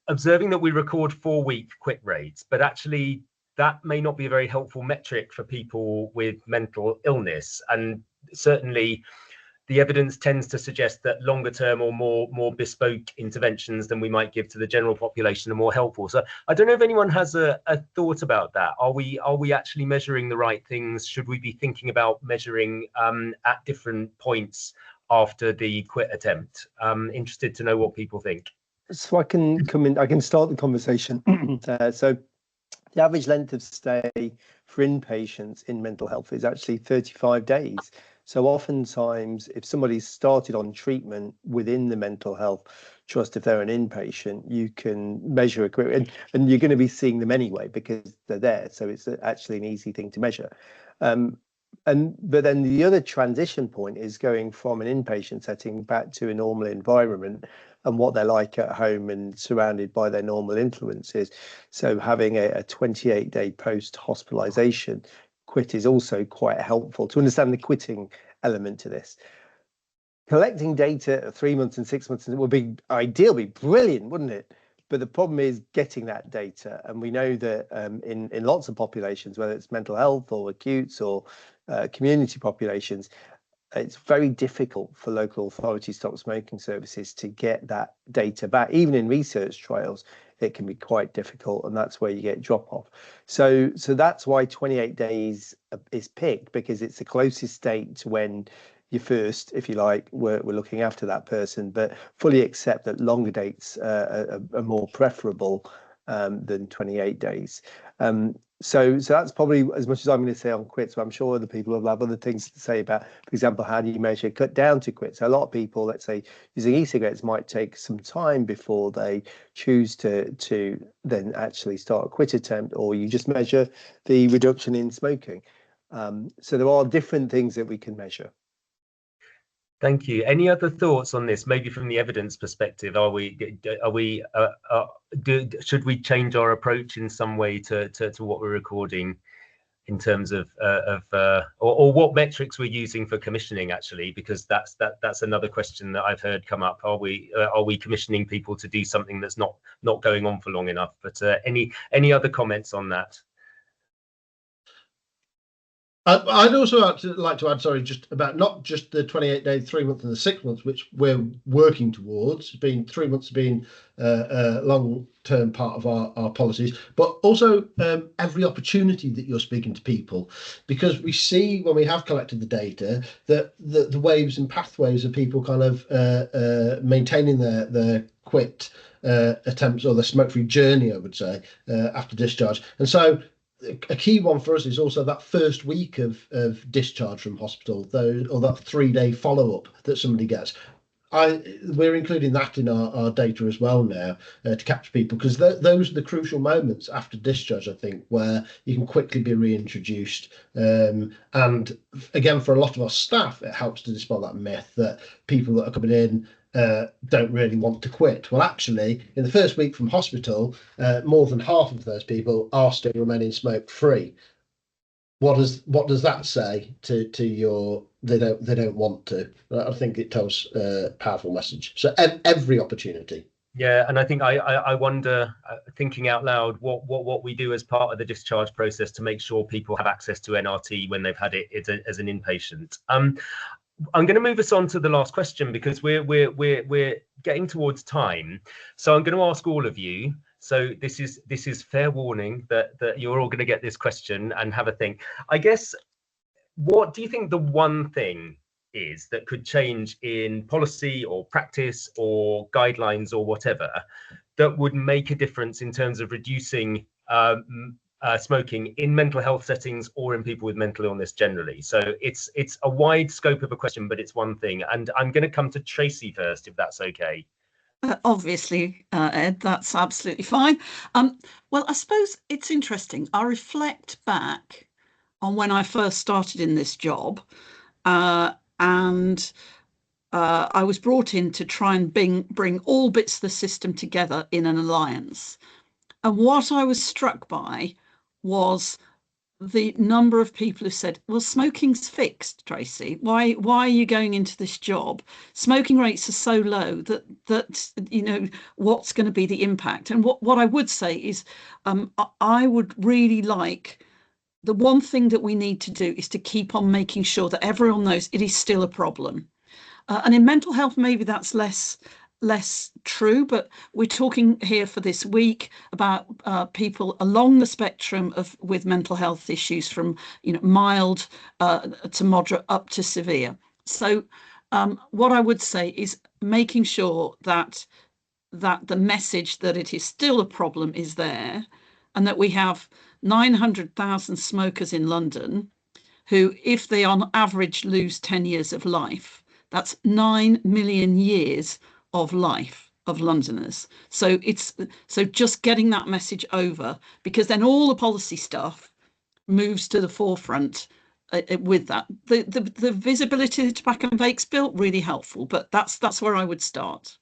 observing that we record 4-week quit rates, but actually that may not be a very helpful metric for people with mental illness. And certainly the evidence tends to suggest that longer term or more bespoke interventions than we might give to the general population are more helpful. So I don't know if anyone has a thought about that. Are we actually measuring the right things? Should we be thinking about measuring at different points after the quit attempt? Interested to know what people think. So I can come in, I can start the conversation. So the average length of stay for inpatients in mental health is actually 35 days. So oftentimes, if somebody's started on treatment within the mental health trust, if they're an inpatient, you can measure a quit, and you're going to be seeing them anyway because they're there. So it's actually an easy thing to measure. But then the other transition point is going from an inpatient setting back to a normal environment and what they're like at home and surrounded by their normal influences. So having a 28-day post-hospitalization quit is also quite helpful to understand the quitting element to this. Collecting data at 3 months and 6 months would be ideal, be brilliant, wouldn't it? But the problem is getting that data. And we know that in lots of populations, whether it's mental health or acutes or community populations, it's very difficult for local authority stop smoking services to get that data back. Even in research trials, it can be quite difficult, and that's where you get drop off. So that's why 28 days is picked, because it's the closest date to when you first, if you like, we're looking after that person, but fully accept that longer dates are more preferable than 28 days. So that's probably as much as I'm going to say on quits, but I'm sure other people will have other things to say about, for example, how do you measure cut down to quit? So a lot of people, let's say, using e-cigarettes might take some time before they choose to then actually start a quit attempt, or you just measure the reduction in smoking. So there are different things that we can measure. Thank you. Any other thoughts on this? Maybe from the evidence perspective, should we change our approach in some way to what we're recording in terms of or what metrics we're using for commissioning, actually, because that's another question that I've heard come up. Are we commissioning people to do something that's not going on for long enough? But any other comments on that? I'd also like to add, sorry, just about not just the 28 days, 3 months and the 6 months, which we're working towards, being 3 months being a long-term part of our policies, but also every opportunity that you're speaking to people, because we see when we have collected the data that the waves and pathways of people kind of maintaining their quit attempts, or the smoke-free journey, I would say, after discharge. And so a key one for us is also that first week of discharge from hospital, or that 3-day follow-up that somebody gets. We're including that in our data as well now to capture people, because those are the crucial moments after discharge, I think, where you can quickly be reintroduced. And again, for a lot of our staff, it helps to dispel that myth that people that are coming in don't really want to quit. Well, actually, in the first week from hospital, more than half of those people are still remaining smoke-free. What does that say to your they don't want to? I think it tells a powerful message. So every opportunity. Yeah, and I think I wonder, thinking out loud, what we do as part of the discharge process to make sure people have access to NRT when they've had it as an inpatient. I'm going to move us on to the last question because we're getting towards time. So I'm going to ask all of you. So this is fair warning that you're all going to get this question and have a think. I guess, what do you think the one thing is that could change in policy or practice or guidelines or whatever that would make a difference in terms of reducing smoking in mental health settings or in people with mental illness generally? So it's a wide scope of a question, but it's one thing. And I'm going to come to Tracy first, if that's okay. Obviously, Ed, that's absolutely fine. Well, I suppose it's interesting. I reflect back on when I first started in this job, and I was brought in to try and bring all bits of the system together in an alliance. And what I was struck by was the number of people who said, well, smoking's fixed, Tracy. Why are you going into this job? Smoking rates are so low that you know, what's going to be the impact? And what I would say is, I would really like, the one thing that we need to do is to keep on making sure that everyone knows it is still a problem. And in mental health, maybe that's less true, but we're talking here for this week about people along the spectrum with mental health issues, from mild to moderate up to severe. So what I would say is making sure that the message that it is still a problem is there, and that we have 900,000 smokers in London who, if they on average lose 10 years of life, that's 9 million years of life of Londoners. So just getting that message over, because then all the policy stuff moves to the forefront with that. The visibility of the Tobacco and Vapes Bill, really helpful, but that's where I would start.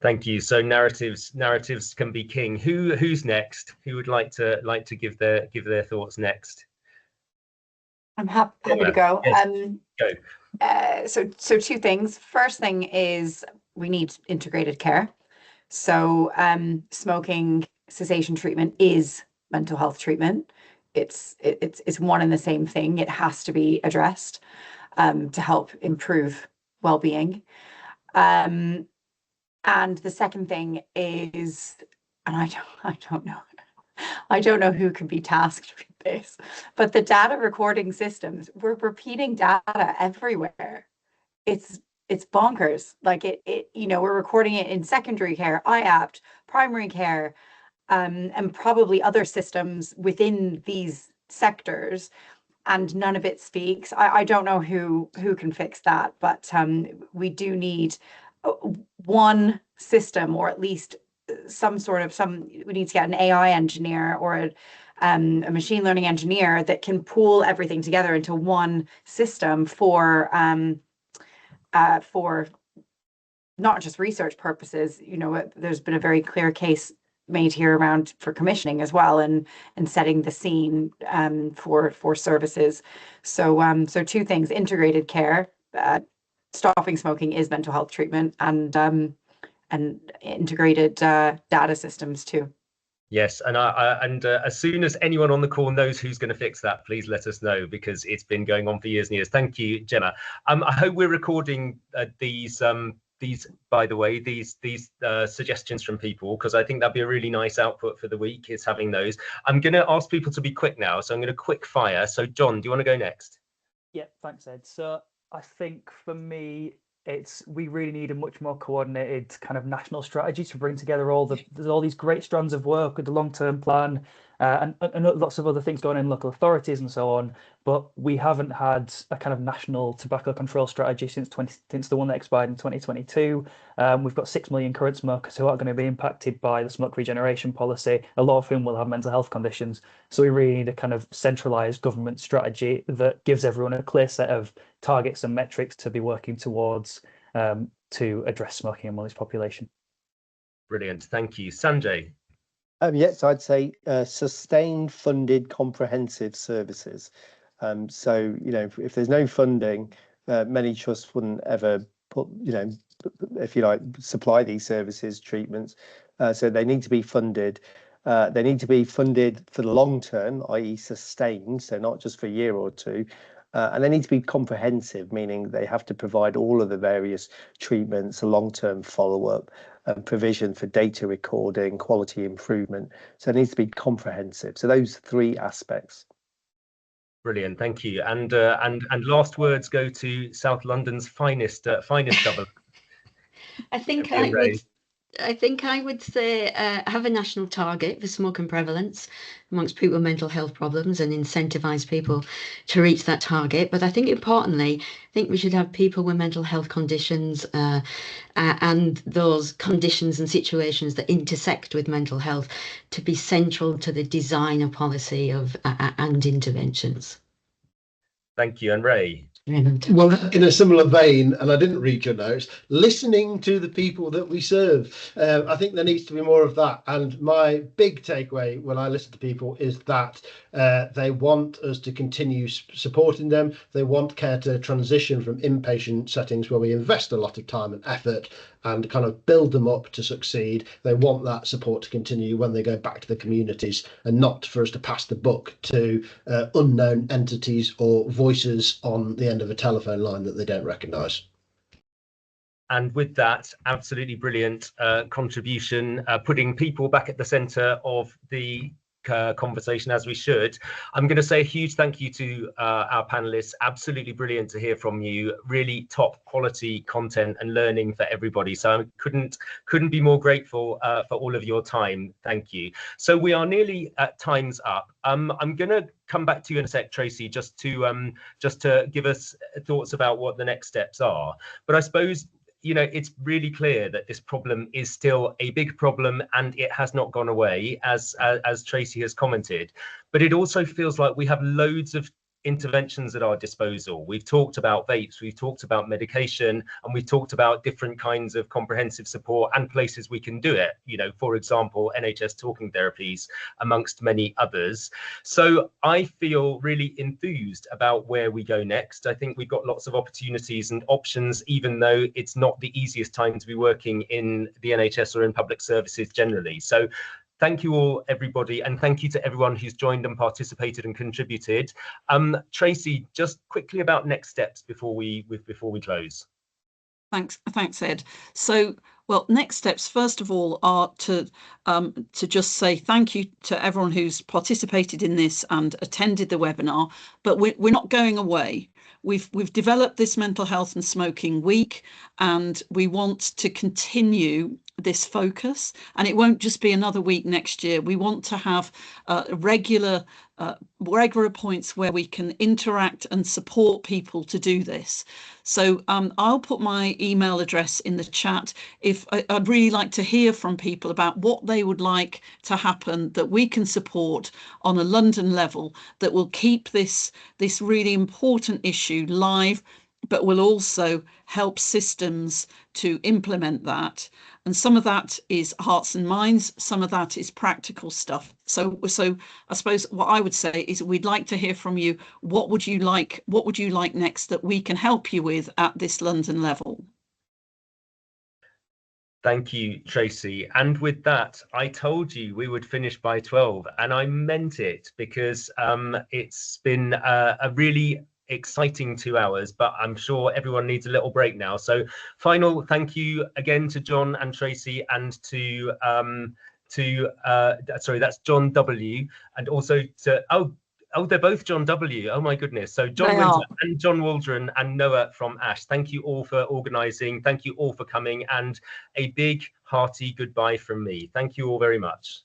Thank you. So narratives can be king. Who's next? Who would like to give their thoughts next? I'm happy to go. Yes, go. So two things. First thing is we need integrated care. So smoking cessation treatment is mental health treatment. It's one and the same thing. It has to be addressed to help improve well-being. And the second thing is, and I don't know who could be tasked with this, but the data recording systems, we're repeating data everywhere. It's bonkers. Like we're recording it in secondary care, IAPT, primary care, and probably other systems within these sectors, and none of it speaks. I don't know who can fix that, but we do need one system, or at least we need to get an AI engineer or a machine learning engineer that can pool everything together into one system for not just research purposes. There's been a very clear case made here around for commissioning as well, and setting the scene for services. So two things: integrated care, stopping smoking is mental health treatment, and integrated data systems too. Yes, and as soon as anyone on the call knows who's going to fix that, please let us know, because it's been going on for years and years. Thank you, Gemma. I hope we're recording these by the way, these suggestions from people, because I think that'd be a really nice output for the week, is having those. I'm going to ask people to be quick now, so I'm going to quick fire. So John, do you want to go next? Yeah, thanks, Ed. So I think for me, we really need a much more coordinated kind of national strategy to bring together all these great strands of work with the long-term plan, and lots of other things going on in local authorities and so on. But we haven't had a kind of national tobacco control strategy since the one that expired in 2022. We've got 6 million current smokers who are going to be impacted by the smoke regeneration policy, a lot of whom will have mental health conditions. So we really need a kind of centralised government strategy that gives everyone a clear set of targets and metrics to be working towards to address smoking among this population. Brilliant, thank you. Sanjay? Yes, I'd say sustained funded comprehensive services. So, if there's no funding, many trusts wouldn't ever put, if you like, supply these services, treatments. So they need to be funded. They need to be funded for the long term, i.e. sustained, so not just for a year or two. And they need to be comprehensive, meaning they have to provide all of the various treatments, a long-term follow-up, and provision for data recording, quality improvement. So it needs to be comprehensive. So those three aspects. Brilliant, thank you. And last words go to South London's finest double. I think I would say have a national target for smoking prevalence amongst people with mental health problems and incentivise people to reach that target. But I think importantly, I think we should have people with mental health conditions and those conditions and situations that intersect with mental health to be central to the design of policy and interventions. Thank you. And Ray? Well, in a similar vein, and I didn't read your notes, listening to the people that we serve. I think there needs to be more of that. And my big takeaway when I listen to people is that they want us to continue supporting them. They want care to transition from inpatient settings where we invest a lot of time and effort and kind of build them up to succeed. They want that support to continue when they go back to the communities, and not for us to pass the buck to unknown entities or voices on the end of a telephone line that they don't recognise. And with that, absolutely brilliant contribution, putting people back at the centre of the conversation as we should. I'm going to say a huge thank you to our panelists. Absolutely brilliant to hear from you. Really top quality content and learning for everybody. So I couldn't be more grateful for all of your time. Thank you. So we are nearly at time's up. I'm going to come back to you in a sec, Tracy, just to give us thoughts about what the next steps are. But I suppose, it's really clear that this problem is still a big problem and it has not gone away, as Tracy has commented. But it also feels like we have loads of interventions at our disposal. We've talked about vapes, we've talked about medication, and we've talked about different kinds of comprehensive support and places we can do it. For example, NHS talking therapies, amongst many others. So I feel really enthused about where we go next. I think we've got lots of opportunities and options, even though it's not the easiest time to be working in the NHS or in public services generally. So thank you all, everybody, and thank you to everyone who's joined and participated and contributed. Tracy, just quickly about next steps before we close. Thanks, Ed. So, well, next steps, first of all, are to just say thank you to everyone who's participated in this and attended the webinar. But we're not going away. We've developed this mental health and smoking week, and we want to continue this focus, and it won't just be another week next year. We want to have regular points where we can interact and support people to do this. So I'll put my email address in the chat. I'd really like to hear from people about what they would like to happen that we can support on a London level that will keep this really important issue live, but will also help systems to implement that. And some of that is hearts and minds, some of that is practical stuff. So I suppose what I would say is we'd like to hear from you. What would you like next that we can help you with at this London level? Thank you, Tracy. And with that, I told you we would finish by 12, and I meant it, because it's been a really exciting 2 hours, but I'm sure everyone needs a little break now. So final thank you again to John and Tracy, and to sorry, that's John W, and also to oh, they're both John W. Oh my goodness. So John Winter and John Waldron and Noah from Ash. Thank you all for organising. Thank you all for coming, and a big hearty goodbye from me. Thank you all very much.